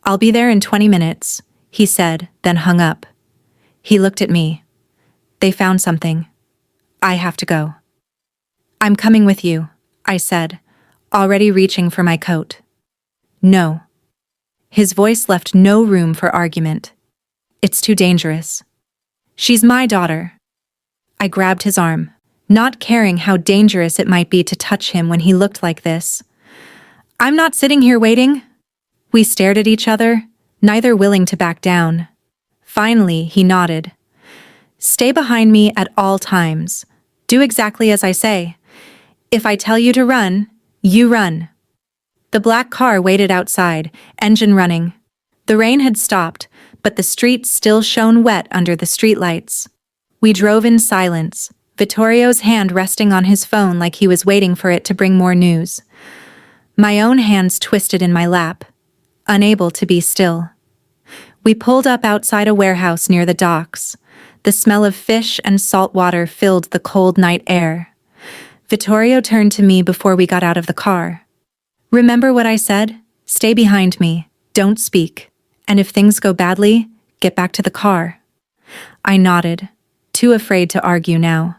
I'll be there in 20 minutes, he said, then hung up. He looked at me. They found something. I have to go. I'm coming with you, I said, already reaching for my coat. No. His voice left no room for argument. It's too dangerous. She's my daughter. I grabbed his arm, not caring how dangerous it might be to touch him when he looked like this. I'm not sitting here waiting. We stared at each other, neither willing to back down. Finally, he nodded. Stay behind me at all times. Do exactly as I say. If I tell you to run, you run. The black car waited outside, engine running. The rain had stopped, but the streets still shone wet under the streetlights. We drove in silence, Vittorio's hand resting on his phone like he was waiting for it to bring more news. My own hands twisted in my lap, unable to be still. We pulled up outside a warehouse near the docks. The smell of fish and salt water filled the cold night air. Vittorio turned to me before we got out of the car. Remember what I said? Stay behind me, don't speak, and if things go badly, get back to the car. I nodded, too afraid to argue now.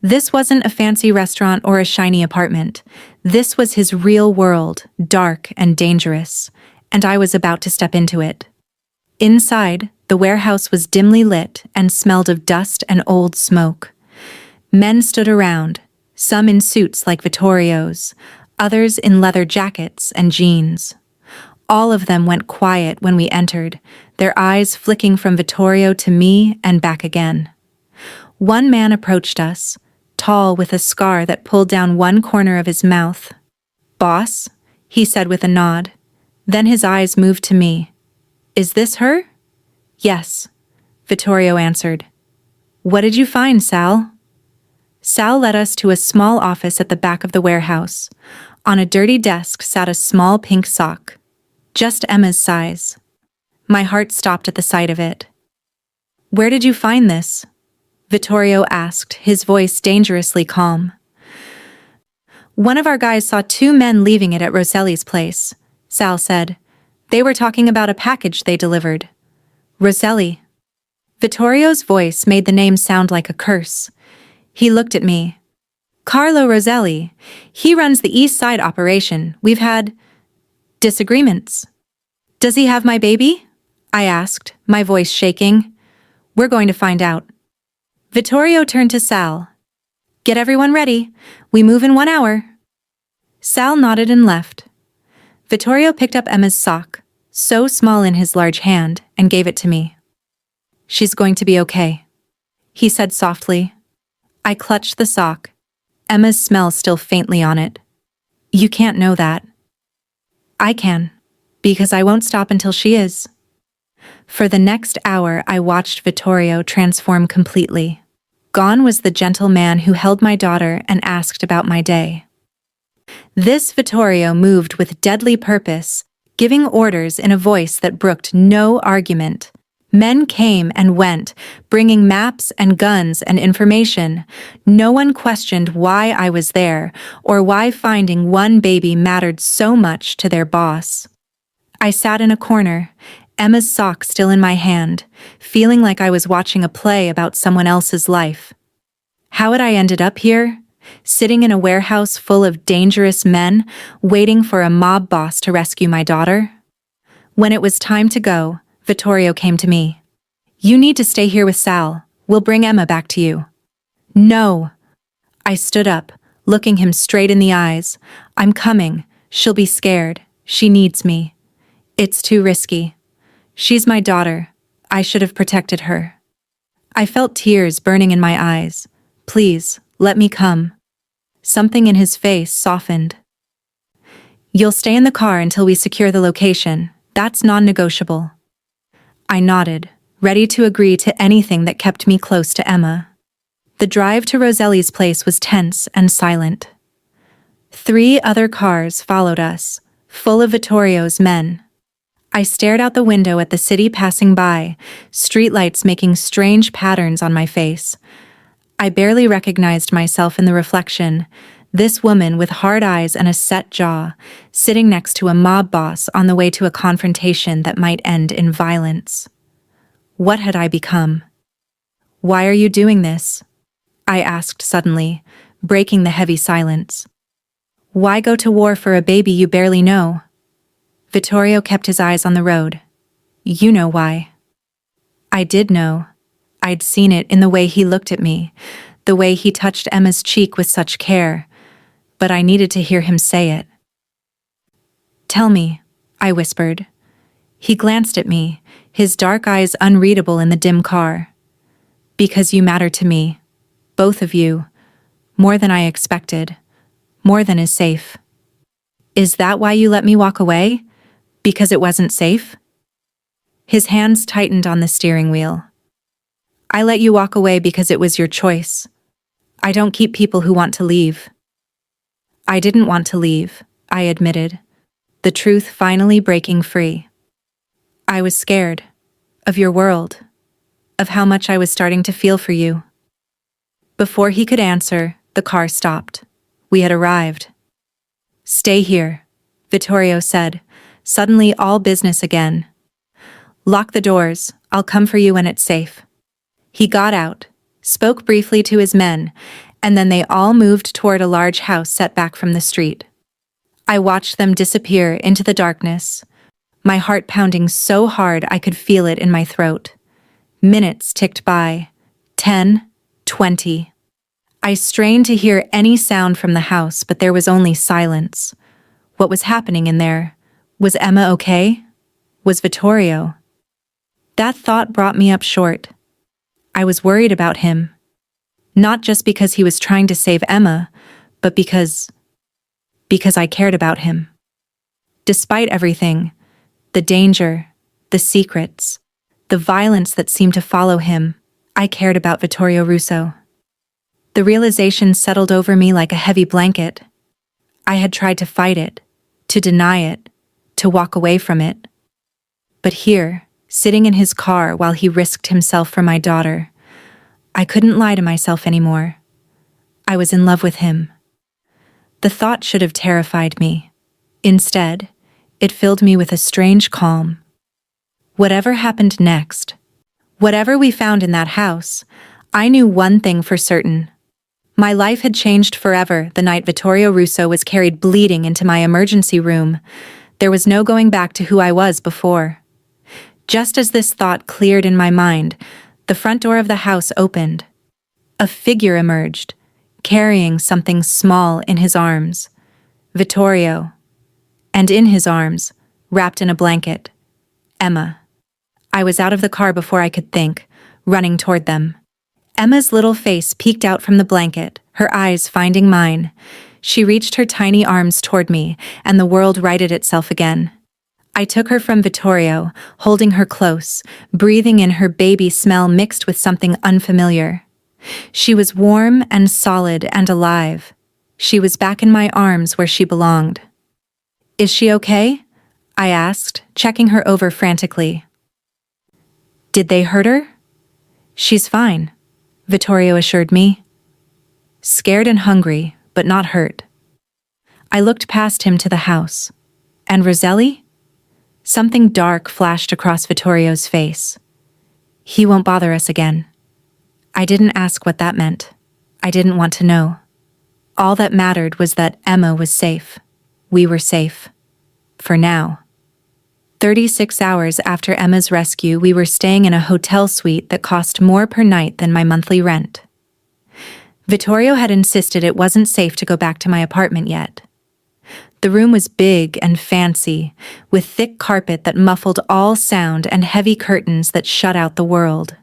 This wasn't a fancy restaurant or a shiny apartment. This was his real world, dark and dangerous, and I was about to step into it. Inside, the warehouse was dimly lit and smelled of dust and old smoke. Men stood around, some in suits like Vittorio's, others in leather jackets and jeans. All of them went quiet when we entered, their eyes flicking from Vittorio to me and back again. One man approached us, tall with a scar that pulled down one corner of his mouth. Boss, he said with a nod. Then his eyes moved to me. Is this her? Yes, Vittorio answered. What did you find, Sal? Sal led us to a small office at the back of the warehouse. On a dirty desk sat a small pink sock. Just Emma's size. My heart stopped at the sight of it. Where did you find this? Vittorio asked, his voice dangerously calm. One of our guys saw two men leaving it at Rosselli's place, Sal said. They were talking about a package they delivered. Rosselli. Vittorio's voice made the name sound like a curse. He looked at me. Carlo Rosselli. He runs the East Side operation. We've had disagreements. Does he have my baby? I asked, my voice shaking. We're going to find out. Vittorio turned to Sal. Get everyone ready. We move in 1 hour. Sal nodded and left. Vittorio picked up Emma's sock, so small in his large hand, and gave it to me. She's going to be okay, he said softly. I clutched the sock, Emma's smell still faintly on it. You can't know that. I can, because I won't stop until she is. For the next hour, I watched Vittorio transform completely. Gone was the gentle man who held my daughter and asked about my day. This Vittorio moved with deadly purpose, giving orders in a voice that brooked no argument. Men came and went, bringing maps and guns and information. No one questioned why I was there or why finding one baby mattered so much to their boss. I sat in a corner, Emma's sock still in my hand, feeling like I was watching a play about someone else's life. How had I ended up here? Sitting in a warehouse full of dangerous men, waiting for a mob boss to rescue my daughter? When it was time to go, Vittorio came to me. "You need to stay here with Sal. We'll bring Emma back to you." "No." I stood up, looking him straight in the eyes. "I'm coming. She'll be scared. She needs me. It's too risky. She's my daughter. I should have protected her." I felt tears burning in my eyes. "Please, let me come." Something in his face softened. "You'll stay in the car until we secure the location. That's non-negotiable." I nodded, ready to agree to anything that kept me close to Emma. The drive to Roselli's place was tense and silent. 3 other cars followed us, full of Vittorio's men. I stared out the window at the city passing by, streetlights making strange patterns on my face. I barely recognized myself in the reflection, this woman with hard eyes and a set jaw, sitting next to a mob boss on the way to a confrontation that might end in violence. What had I become? "Why are you doing this?" I asked suddenly, breaking the heavy silence. "Why go to war for a baby you barely know?" Vittorio kept his eyes on the road. "You know why." I did know. I'd seen it in the way he looked at me, the way he touched Emma's cheek with such care, but I needed to hear him say it. "Tell me," I whispered. He glanced at me, his dark eyes unreadable in the dim car. "Because you matter to me, both of you, more than I expected, more than is safe." "Is that why you let me walk away? Because it wasn't safe?" His hands tightened on the steering wheel. "I let you walk away because it was your choice. I don't keep people who want to leave." I didn't want to leave, I admitted, the truth finally breaking free. "I was scared. Of your world. Of how much I was starting to feel for you." Before he could answer, the car stopped. We had arrived. "Stay here," Vittorio said, suddenly all business again. "Lock the doors. I'll come for you when it's safe." He got out, spoke briefly to his men, and then they all moved toward a large house set back from the street. I watched them disappear into the darkness, my heart pounding so hard I could feel it in my throat. Minutes ticked by. 10, 20. I strained to hear any sound from the house, but there was only silence. What was happening in there? Was Emma okay? Was Vittorio? That thought brought me up short. I was worried about him. Not just because he was trying to save Emma, but because I cared about him. Despite everything, the danger, the secrets, the violence that seemed to follow him, I cared about Vittorio Russo. The realization settled over me like a heavy blanket. I had tried to fight it, to deny it, to walk away from it. But here, sitting in his car while he risked himself for my daughter, I couldn't lie to myself anymore. I was in love with him. The thought should have terrified me. Instead, it filled me with a strange calm. Whatever happened next, whatever we found in that house, I knew one thing for certain. My life had changed forever the night Vittorio Russo was carried bleeding into my emergency room. There was no going back to who I was before. Just as this thought cleared in my mind, the front door of the house opened. A figure emerged, carrying something small in his arms. Vittorio. And in his arms, wrapped in a blanket, Emma. I was out of the car before I could think, running toward them. Emma's little face peeked out from the blanket, her eyes finding mine. She reached her tiny arms toward me, and the world righted itself again. I took her from Vittorio, holding her close, breathing in her baby smell mixed with something unfamiliar. She was warm and solid and alive. She was back in my arms where she belonged. "Is she okay?" I asked, checking her over frantically. Did they hurt her? She's fine, Vittorio assured me. Scared and hungry, but not hurt. I looked past him to the house. And Roselli? Something dark flashed across Vittorio's face. He won't bother us again. I didn't ask what that meant. I didn't want to know. All that mattered was that Emma was safe. We were safe. For now. 36 hours after Emma's rescue, we were staying in a hotel suite that cost more per night than my monthly rent. Vittorio had insisted it wasn't safe to go back to my apartment yet. The room was big and fancy, with thick carpet that muffled all sound and heavy curtains that shut out the world.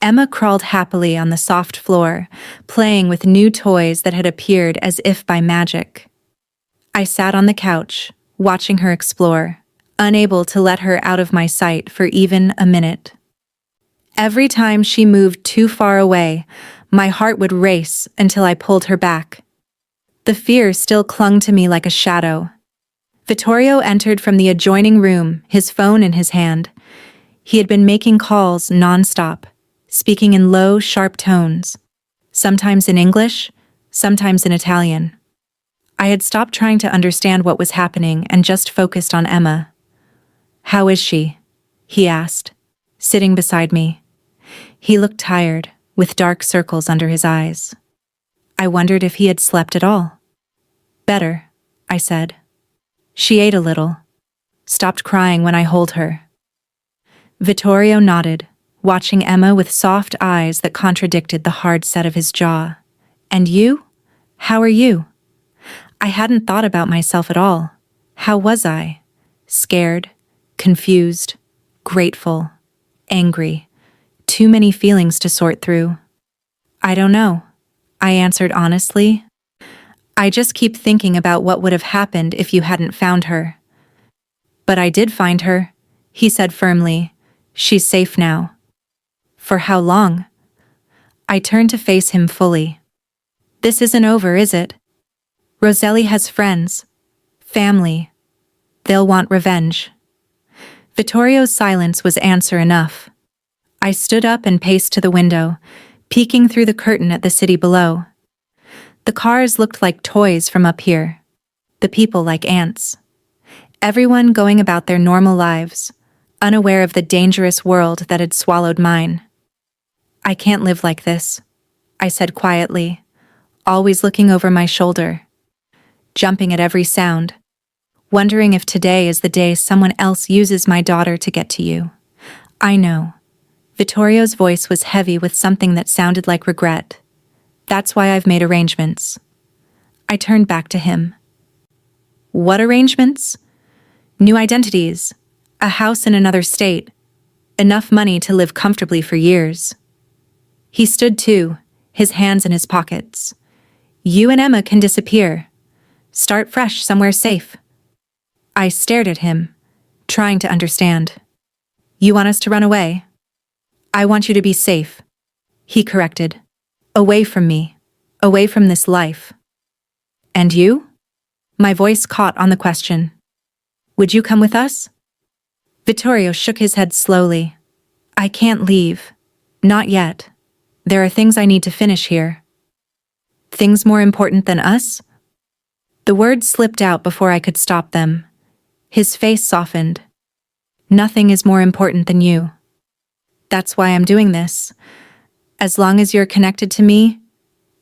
Emma crawled happily on the soft floor, playing with new toys that had appeared as if by magic. I sat on the couch, watching her explore, unable to let her out of my sight for even a minute. Every time she moved too far away, my heart would race until I pulled her back. The fear still clung to me like a shadow. Vittorio entered from the adjoining room, his phone in his hand. He had been making calls non-stop, speaking in low, sharp tones, sometimes in English, sometimes in Italian. I had stopped trying to understand what was happening and just focused on Emma. "How is she?" he asked, sitting beside me. He looked tired, with dark circles under his eyes. I wondered if he had slept at all. "Better," I said. She ate a little, stopped crying when I hold her. Vittorio nodded, watching Emma with soft eyes that contradicted the hard set of his jaw. "And you? How are you?" I hadn't thought about myself at all. How was I? Scared, confused, grateful, angry. Too many feelings to sort through. "I don't know," I answered honestly. "I just keep thinking about what would have happened if you hadn't found her." "But I did find her," he said firmly. "She's safe now." "For how long?" I turned to face him fully. "This isn't over, is it? Roselli has friends, family. They'll want revenge." Vittorio's silence was answer enough. I stood up and paced to the window, peeking through the curtain at the city below. The cars looked like toys from up here, the people like ants. Everyone going about their normal lives, unaware of the dangerous world that had swallowed mine. "I can't live like this," I said quietly, always looking over my shoulder, jumping at every sound, wondering if today is the day someone else uses my daughter to get to you. "I know." Vittorio's voice was heavy with something that sounded like regret. "That's why I've made arrangements." I turned back to him. "What arrangements?" "New identities, a house in another state, enough money to live comfortably for years." He stood too, his hands in his pockets. "You and Emma can disappear. Start fresh somewhere safe." I stared at him, trying to understand. "You want us to run away?" "I want you to be safe," he corrected. "Away from me. Away from this life." "And you?" My voice caught on the question. "Would you come with us?" Vittorio shook his head slowly. "I can't leave. Not yet. There are things I need to finish here." "Things more important than us?" The words slipped out before I could stop them. His face softened. "Nothing is more important than you. That's why I'm doing this. As long as you're connected to me,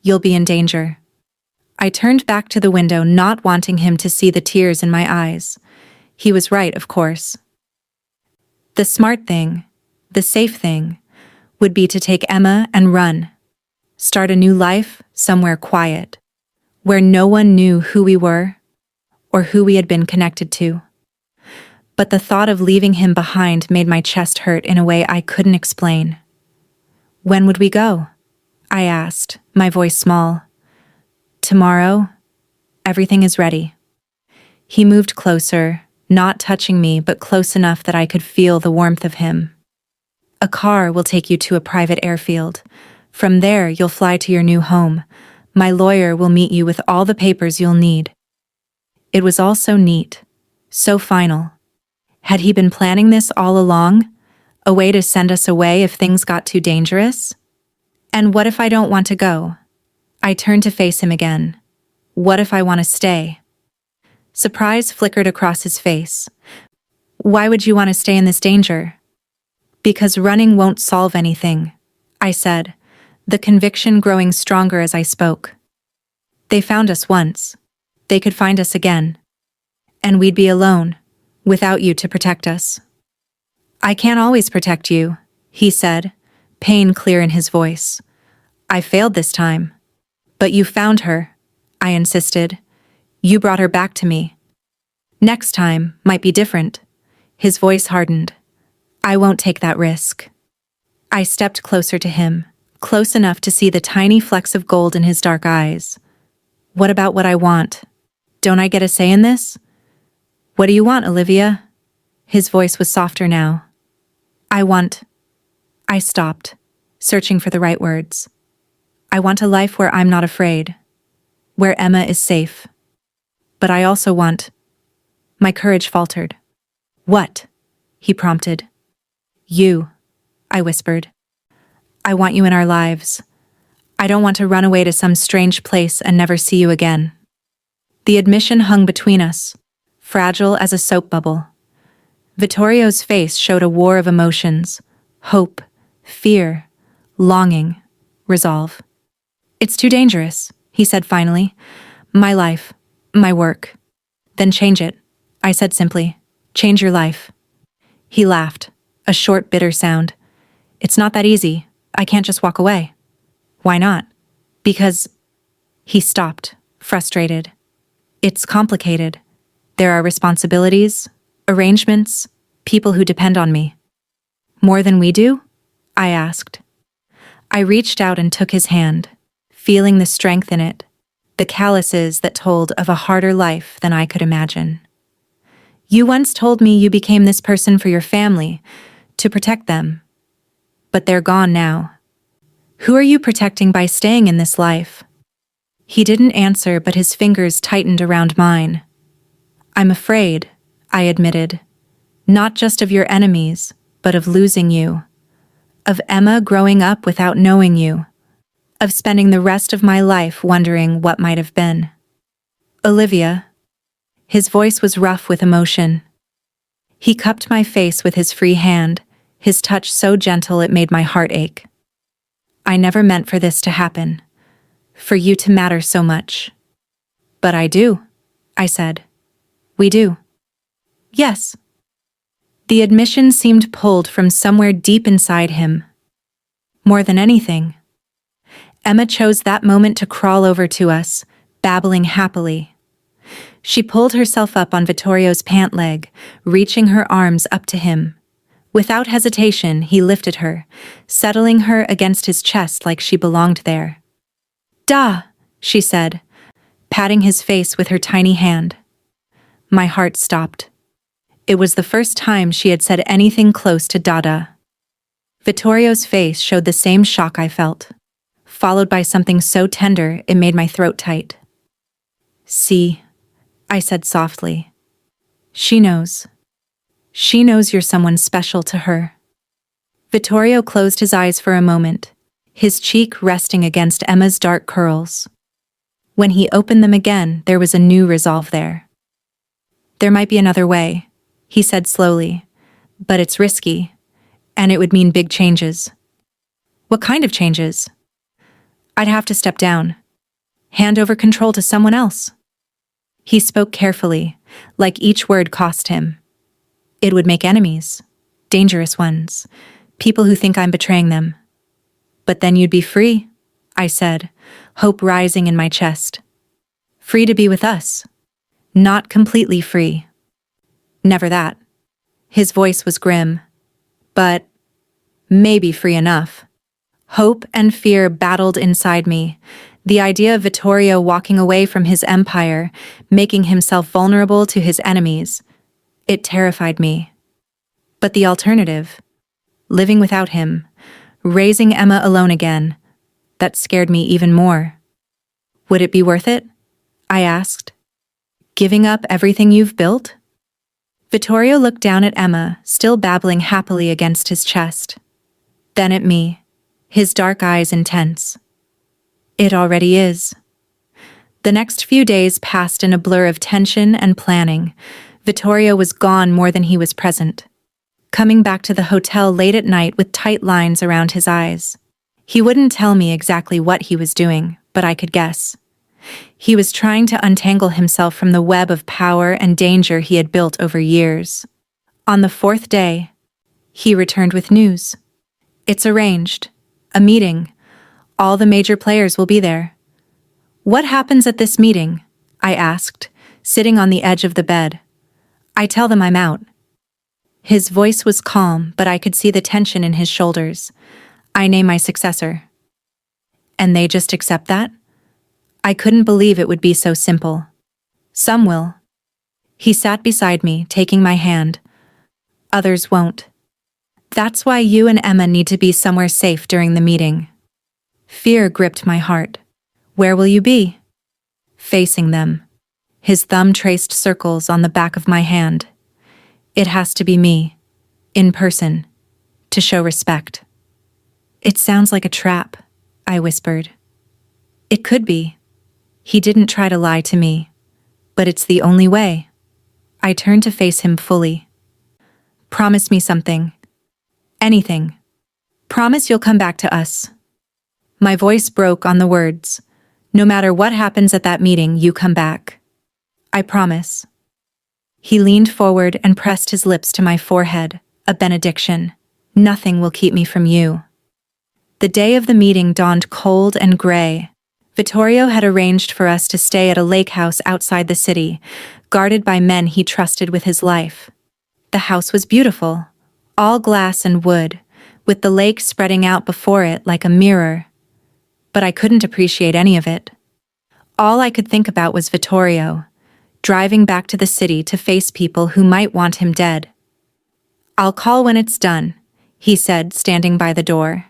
you'll be in danger." I turned back to the window, not wanting him to see the tears in my eyes. He was right, of course. The smart thing, the safe thing, would be to take Emma and run. Start a new life somewhere quiet, where no one knew who we were or who we had been connected to. But the thought of leaving him behind made my chest hurt in a way I couldn't explain. "When would we go?" I asked, my voice small. "Tomorrow. Everything is ready." He moved closer, not touching me but close enough that I could feel the warmth of him. "A car will take you to a private airfield. From there you'll fly to your new home. My lawyer will meet you with all the papers you'll need." It was all so neat, So final. Had he been planning this all along? A way to send us away if things got too dangerous? And what if I don't want to go? I turned to face him again. What if I want to stay? Surprise flickered across his face. Why would you want to stay in this danger? Because running won't solve anything, I said, the conviction growing stronger as I spoke. They found us once. They could find us again. And we'd be alone, without you to protect us. I can't always protect you, he said, pain clear in his voice. I failed this time. But you found her, I insisted. You brought her back to me. Next time might be different. His voice hardened. I won't take that risk. I stepped closer to him, close enough to see the tiny flecks of gold in his dark eyes. What about what I want? Don't I get a say in this? What do you want, Olivia? His voice was softer now. I stopped, searching for the right words. I want a life where I'm not afraid, where Emma is safe. But I also want... My courage faltered. What? He prompted. You, I whispered. I want you in our lives. I don't want to run away to some strange place and never see you again. The admission hung between us, fragile as a soap bubble. Vittorio's face showed a war of emotions, hope, fear, longing, resolve. It's too dangerous, he said finally. My life, my work. Then change it, I said simply. Change your life. He laughed, a short, bitter sound. It's not that easy. I can't just walk away. Why not? Because... He stopped, frustrated. It's complicated. There are responsibilities, arrangements, people who depend on me. More than we do? I asked. I reached out and took his hand, feeling the strength in it, the calluses that told of a harder life than I could imagine. You once told me you became this person for your family, to protect them. But they're gone now. Who are you protecting by staying in this life? He didn't answer, but his fingers tightened around mine. I'm afraid, I admitted. Not just of your enemies, but of losing you. Of Emma growing up without knowing you. Of spending the rest of my life wondering what might have been. Olivia. His voice was rough with emotion. He cupped my face with his free hand, his touch so gentle it made my heart ache. I never meant for this to happen. For you to matter so much. But I do, I said. We do. Yes. The admission seemed pulled from somewhere deep inside him. More than anything. Emma chose that moment to crawl over to us, babbling happily. She pulled herself up on Vittorio's pant leg, reaching her arms up to him. Without hesitation, he lifted her, settling her against his chest like she belonged there. Da, she said, patting his face with her tiny hand. My heart stopped. It was the first time she had said anything close to Dada. Vittorio's face showed the same shock I felt, followed by something so tender it made my throat tight. See, I said softly. She knows. She knows you're someone special to her. Vittorio closed his eyes for a moment, his cheek resting against Emma's dark curls. When he opened them again, there was a new resolve there. There might be another way, he said slowly, but it's risky, and it would mean big changes. What kind of changes? I'd have to step down, hand over control to someone else. He spoke carefully, like each word cost him. It would make enemies, dangerous ones, people who think I'm betraying them. But then you'd be free, I said, hope rising in my chest. Free to be with us. Not completely free. Never that. His voice was grim. But maybe free enough. Hope and fear battled inside me. The idea of Vittorio walking away from his empire, making himself vulnerable to his enemies, it terrified me. But the alternative, living without him, raising Emma alone again, that scared me even more. Would it be worth it? I asked. Giving up everything you've built? Vittorio looked down at Emma, still babbling happily against his chest. Then at me, his dark eyes intense. It already is. The next few days passed in a blur of tension and planning. Vittorio was gone more than he was present, coming back to the hotel late at night with tight lines around his eyes. He wouldn't tell me exactly what he was doing, but I could guess. He was trying to untangle himself from the web of power and danger he had built over years. On the fourth day, he returned with news. It's arranged. A meeting. All the major players will be there. What happens at this meeting? I asked, sitting on the edge of the bed. I tell them I'm out. His voice was calm, but I could see the tension in his shoulders. I name my successor. And they just accept that? I couldn't believe it would be so simple. Some will. He sat beside me, taking my hand. Others won't. That's why you and Emma need to be somewhere safe during the meeting. Fear gripped my heart. Where will you be? Facing them. His thumb traced circles on the back of my hand. It has to be me, in person, to show respect. It sounds like a trap, I whispered. It could be. He didn't try to lie to me, but it's the only way. I turned to face him fully. Promise me something. Anything. Promise you'll come back to us. My voice broke on the words. No matter what happens at that meeting, you come back. I promise. He leaned forward and pressed his lips to my forehead, a benediction. Nothing will keep me from you. The day of the meeting dawned cold and gray. Vittorio had arranged for us to stay at a lake house outside the city, guarded by men he trusted with his life. The house was beautiful, all glass and wood, with the lake spreading out before it like a mirror. But I couldn't appreciate any of it. All I could think about was Vittorio, driving back to the city to face people who might want him dead. I'll call when it's done, he said, standing by the door.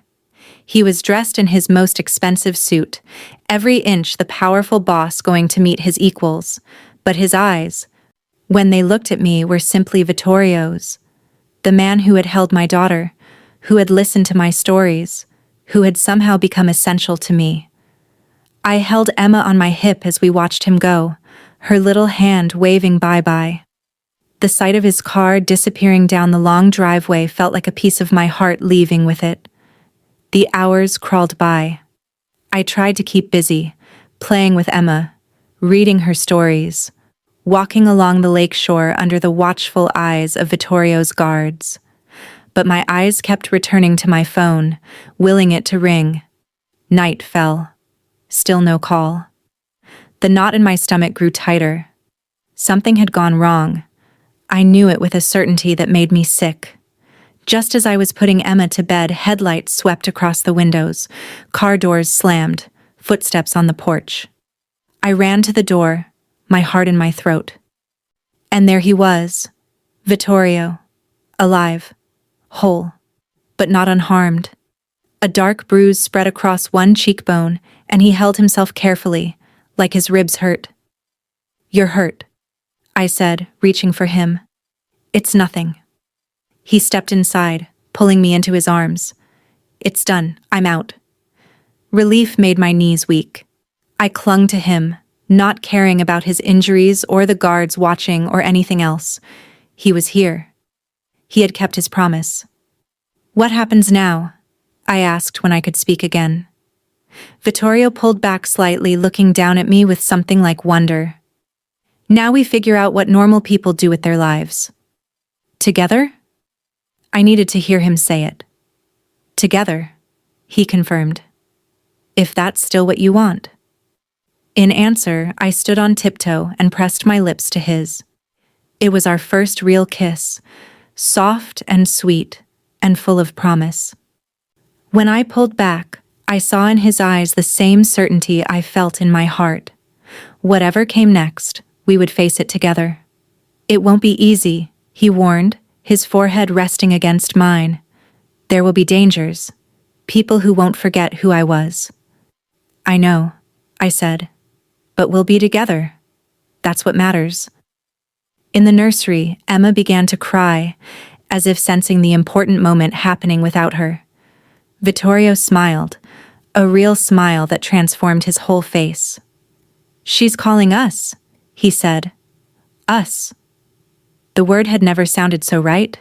He was dressed in his most expensive suit, every inch the powerful boss going to meet his equals, but his eyes, when they looked at me, were simply Vittorio's. The man who had held my daughter, who had listened to my stories, who had somehow become essential to me. I held Emma on my hip as we watched him go, her little hand waving bye-bye. The sight of his car disappearing down the long driveway felt like a piece of my heart leaving with it. The hours crawled by. I tried to keep busy, playing with Emma, reading her stories, walking along the lake shore under the watchful eyes of Vittorio's guards. But my eyes kept returning to my phone, willing it to ring. Night fell. Still no call. The knot in my stomach grew tighter. Something had gone wrong. I knew it with a certainty that made me sick. Just as I was putting Emma to bed, headlights swept across the windows, car doors slammed, footsteps on the porch. I ran to the door, my heart in my throat. And there he was, Vittorio, alive, whole, but not unharmed. A dark bruise spread across one cheekbone, and he held himself carefully, like his ribs hurt. You're hurt, I said, reaching for him. It's nothing. He stepped inside, pulling me into his arms. It's done, I'm out. Relief made my knees weak. I clung to him, not caring about his injuries or the guards watching or anything else. He was here. He had kept his promise. What happens now? I asked when I could speak again. Vittorio pulled back slightly, looking down at me with something like wonder. Now we figure out what normal people do with their lives. Together? I needed to hear him say it. Together, he confirmed. If that's still what you want. In answer, I stood on tiptoe and pressed my lips to his. It was our first real kiss, soft and sweet and full of promise. When I pulled back, I saw in his eyes the same certainty I felt in my heart. Whatever came next, we would face it together. It won't be easy, he warned, his forehead resting against mine. There will be dangers, people who won't forget who I was. I know, I said, but we'll be together. That's what matters. In the nursery, Emma began to cry, as if sensing the important moment happening without her. Vittorio smiled, a real smile that transformed his whole face. "She's calling us," he said. "Us." The word had never sounded so right.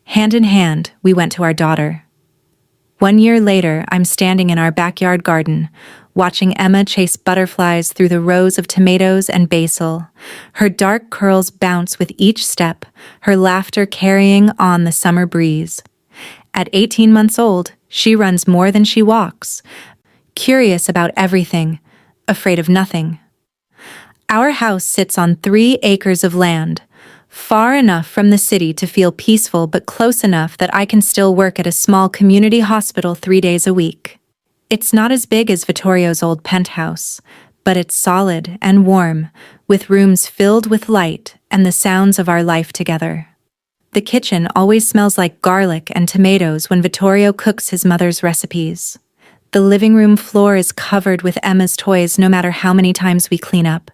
Hand in hand, we went to our daughter. 1 year later, I'm standing in our backyard garden, watching Emma chase butterflies through the rows of tomatoes and basil, her dark curls bounce with each step, her laughter carrying on the summer breeze. At 18 months old, she runs more than she walks, curious about everything, afraid of nothing. Our house sits on 3 acres of land, far enough from the city to feel peaceful but close enough that I can still work at a small community hospital 3 days a week. It's not as big as Vittorio's old penthouse, but it's solid and warm, with rooms filled with light and the sounds of our life together. The kitchen always smells like garlic and tomatoes when Vittorio cooks his mother's recipes. The living room floor is covered with Emma's toys no matter how many times we clean up.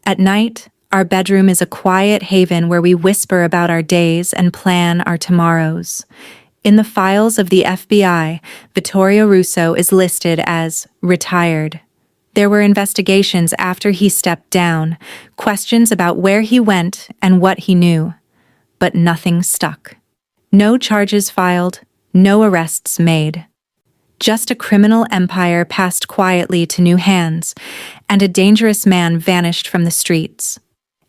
At night, our bedroom is a quiet haven where we whisper about our days and plan our tomorrows. In the files of the FBI, Vittorio Russo is listed as retired. There were investigations after he stepped down, questions about where he went and what he knew. But nothing stuck. No charges filed, no arrests made. Just a criminal empire passed quietly to new hands, and a dangerous man vanished from the streets.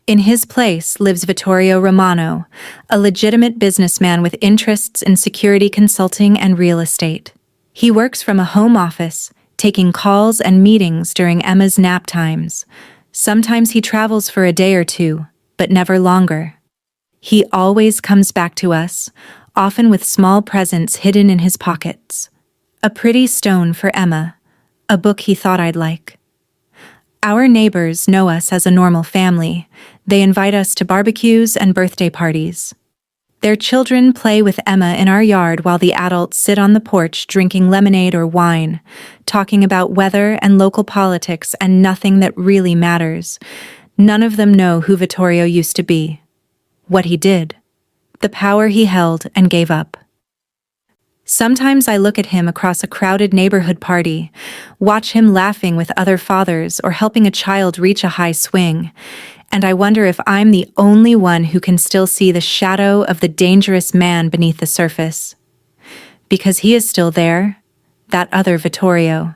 In his place lives Vittorio Romano, a legitimate businessman with interests in security consulting and real estate. He works from a home office, taking calls and meetings during Emma's nap times. Sometimes he travels for a day or two, but never longer. He always comes back to us, often with small presents hidden in his pockets. A pretty stone for Emma, a book he thought I'd like. Our neighbors know us as a normal family. They invite us to barbecues and birthday parties. Their children play with Emma in our yard while the adults sit on the porch drinking lemonade or wine, talking about weather and local politics and nothing that really matters. None of them know who Vittorio used to be, what he did, the power he held and gave up. Sometimes I look at him across a crowded neighborhood party, watch him laughing with other fathers or helping a child reach a high swing, and I wonder if I'm the only one who can still see the shadow of the dangerous man beneath the surface. Because he is still there, that other Vittorio.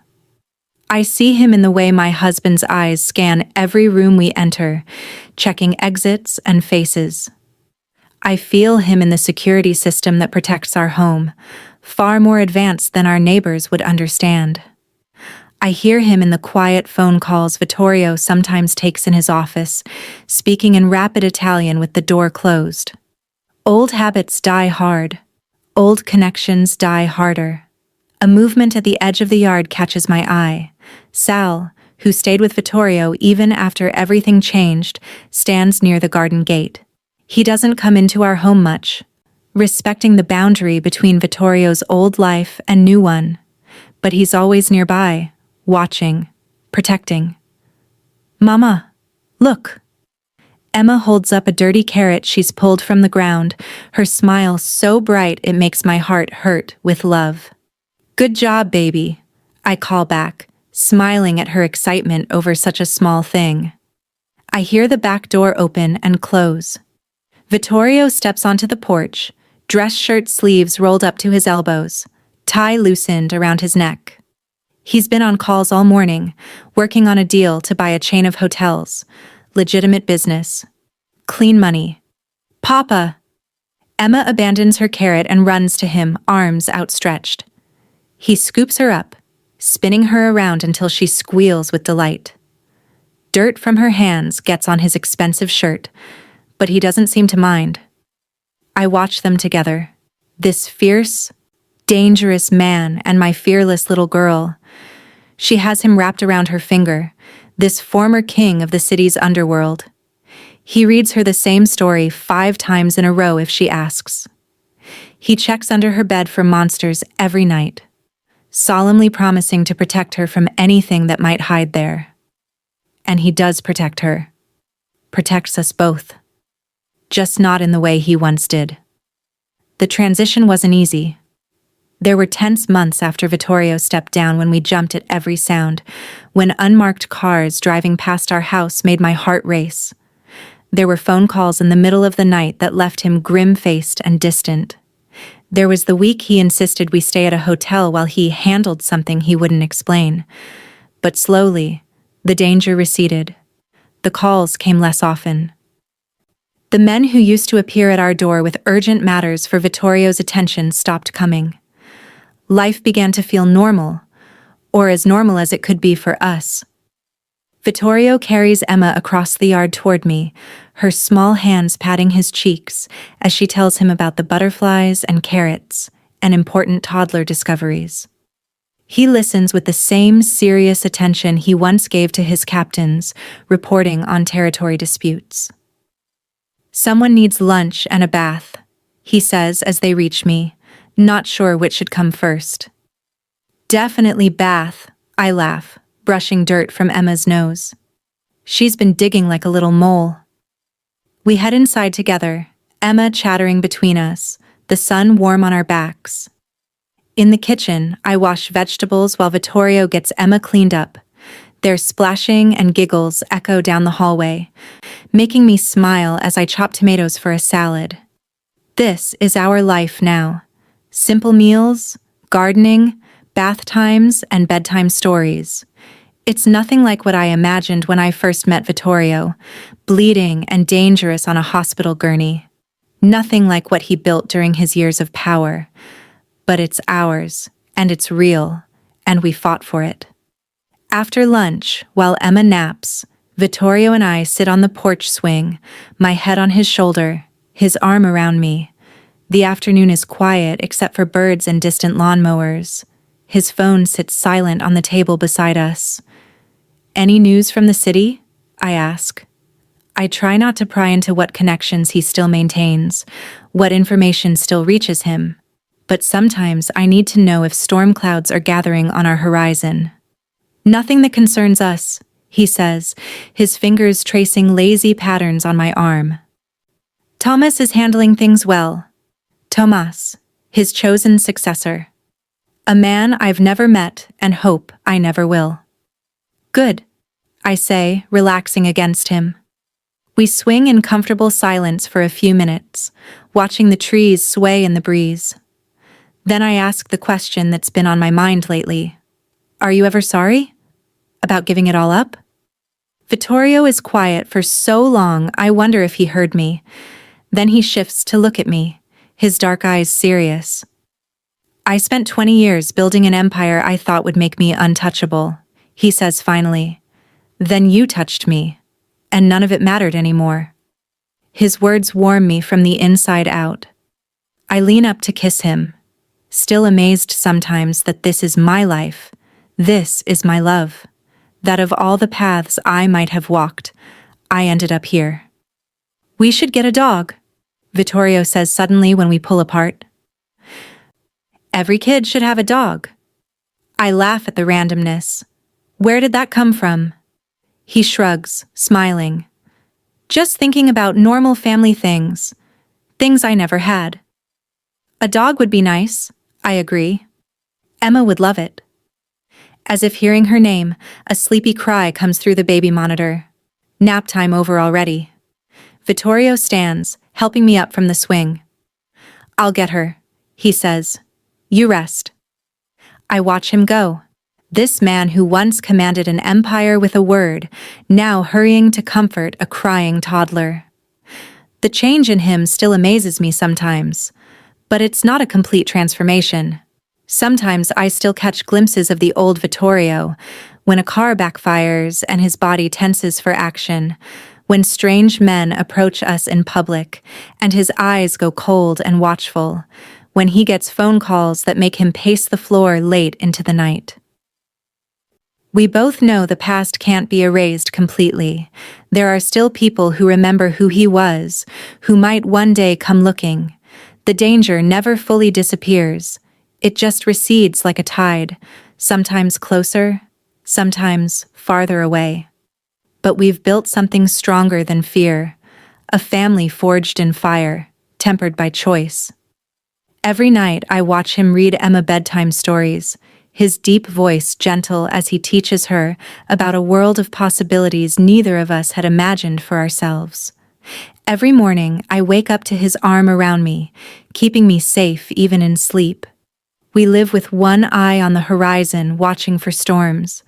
I see him in the way my husband's eyes scan every room we enter, checking exits and faces. I feel him in the security system that protects our home, far more advanced than our neighbors would understand. I hear him in the quiet phone calls Vittorio sometimes takes in his office, speaking in rapid Italian with the door closed. Old habits die hard. Old connections die harder. A movement at the edge of the yard catches my eye. Sal, who stayed with Vittorio even after everything changed, stands near the garden gate. He doesn't come into our home much, respecting the boundary between Vittorio's old life and new one. But he's always nearby, watching, protecting. "Mama, look." Emma holds up a dirty carrot she's pulled from the ground, her smile so bright it makes my heart hurt with love. "Good job, baby," I call back, smiling at her excitement over such a small thing. I hear the back door open and close. Vittorio steps onto the porch, dress shirt sleeves rolled up to his elbows, tie loosened around his neck. He's been on calls all morning, working on a deal to buy a chain of hotels, legitimate business, clean money. "Papa!" Emma abandons her carrot and runs to him, arms outstretched. He scoops her up, spinning her around until she squeals with delight. Dirt from her hands gets on his expensive shirt, but he doesn't seem to mind. I watch them together, this fierce, dangerous man and my fearless little girl. She has him wrapped around her finger, this former king of the city's underworld. He reads her the same story 5 times in a row if she asks. He checks under her bed for monsters every night, solemnly promising to protect her from anything that might hide there. And he does protect her. Protects us both. just not in the way he once did. The transition wasn't easy. There were tense months after Vittorio stepped down when we jumped at every sound, when unmarked cars driving past our house made my heart race. There were phone calls in the middle of the night that left him grim-faced and distant. There was the week he insisted we stay at a hotel while he handled something he wouldn't explain. But slowly, the danger receded. The calls came less often. The men who used to appear at our door with urgent matters for Vittorio's attention stopped coming. Life began to feel normal, or as normal as it could be for us. Vittorio carries Emma across the yard toward me, her small hands patting his cheeks as she tells him about the butterflies and carrots and important toddler discoveries. He listens with the same serious attention he once gave to his captains, reporting on territory disputes. "Someone needs lunch and a bath," he says as they reach me, not sure which should come first. "Definitely bath," I laugh, brushing dirt from Emma's nose. She's been digging like a little mole. We head inside together, Emma chattering between us, the sun warm on our backs. In the kitchen, I wash vegetables while Vittorio gets Emma cleaned up. Their splashing and giggles echo down the hallway, making me smile as I chop tomatoes for a salad. This is our life now. Simple meals, gardening, bath times, and bedtime stories. It's nothing like what I imagined when I first met Vittorio, bleeding and dangerous on a hospital gurney. Nothing like what he built during his years of power. But it's ours, and it's real, and we fought for it. After lunch, while Emma naps, Vittorio and I sit on the porch swing, my head on his shoulder, his arm around me. The afternoon is quiet except for birds and distant lawnmowers. His phone sits silent on the table beside us. "Any news from the city?" I ask. I try not to pry into what connections he still maintains, what information still reaches him. But sometimes I need to know if storm clouds are gathering on our horizon. "Nothing that concerns us," he says, his fingers tracing lazy patterns on my arm. "Thomas is handling things well." Tomas, his chosen successor. A man I've never met and hope I never will. "Good," I say, relaxing against him. We swing in comfortable silence for a few minutes, watching the trees sway in the breeze. Then I ask the question that's been on my mind lately. "Are you ever sorry? About giving it all up?" Vittorio is quiet for so long I wonder if he heard me. Then he shifts to look at me, his dark eyes serious. "I spent 20 years building an empire I thought would make me untouchable," he says finally. "Then you touched me, and none of it mattered anymore." His words warm me from the inside out. I lean up to kiss him, still amazed sometimes that this is my life, this is my love, that of all the paths I might have walked, I ended up here. "We should get a dog," Vittorio says suddenly when we pull apart. "Every kid should have a dog." I laugh at the randomness. "Where did that come from?" He shrugs, smiling. "Just thinking about normal family things. Things I never had." "A dog would be nice," I agree. "Emma would love it." As if hearing her name, a sleepy cry comes through the baby monitor. Nap time over already. Vittorio stands, helping me up from the swing. "I'll get her," he says. "You rest." I watch him go. This man who once commanded an empire with a word, now hurrying to comfort a crying toddler. The change in him still amazes me sometimes, but it's not a complete transformation. Sometimes I still catch glimpses of the old Vittorio, when a car backfires and his body tenses for action, when strange men approach us in public and his eyes go cold and watchful, when he gets phone calls that make him pace the floor late into the night. We both know the past can't be erased completely. There are still people who remember who he was, who might one day come looking. The danger never fully disappears. It just recedes like a tide, sometimes closer, sometimes farther away. But we've built something stronger than fear, a family forged in fire, tempered by choice. Every night I watch him read Emma bedtime stories, his deep voice gentle as he teaches her about a world of possibilities neither of us had imagined for ourselves. Every morning I wake up to his arm around me, keeping me safe even in sleep. We live with one eye on the horizon, watching for storms,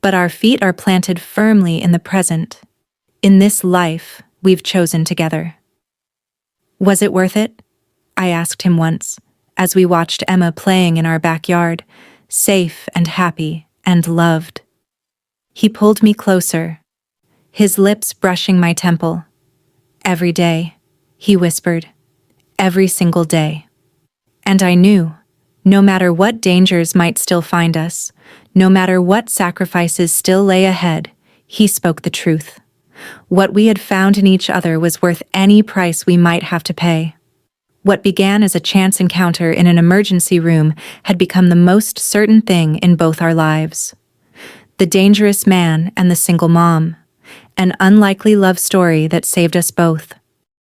but our feet are planted firmly in the present, in this life we've chosen together. Was it worth it? I asked him once, as we watched Emma playing in our backyard, safe and happy and loved. He pulled me closer, his lips brushing my temple. Every day, he whispered, every single day. And I knew, no matter what dangers might still find us, no matter what sacrifices still lay ahead, he spoke the truth. What we had found in each other was worth any price we might have to pay. What began as a chance encounter in an emergency room had become the most certain thing in both our lives. The dangerous man and the single mom. An unlikely love story that saved us both.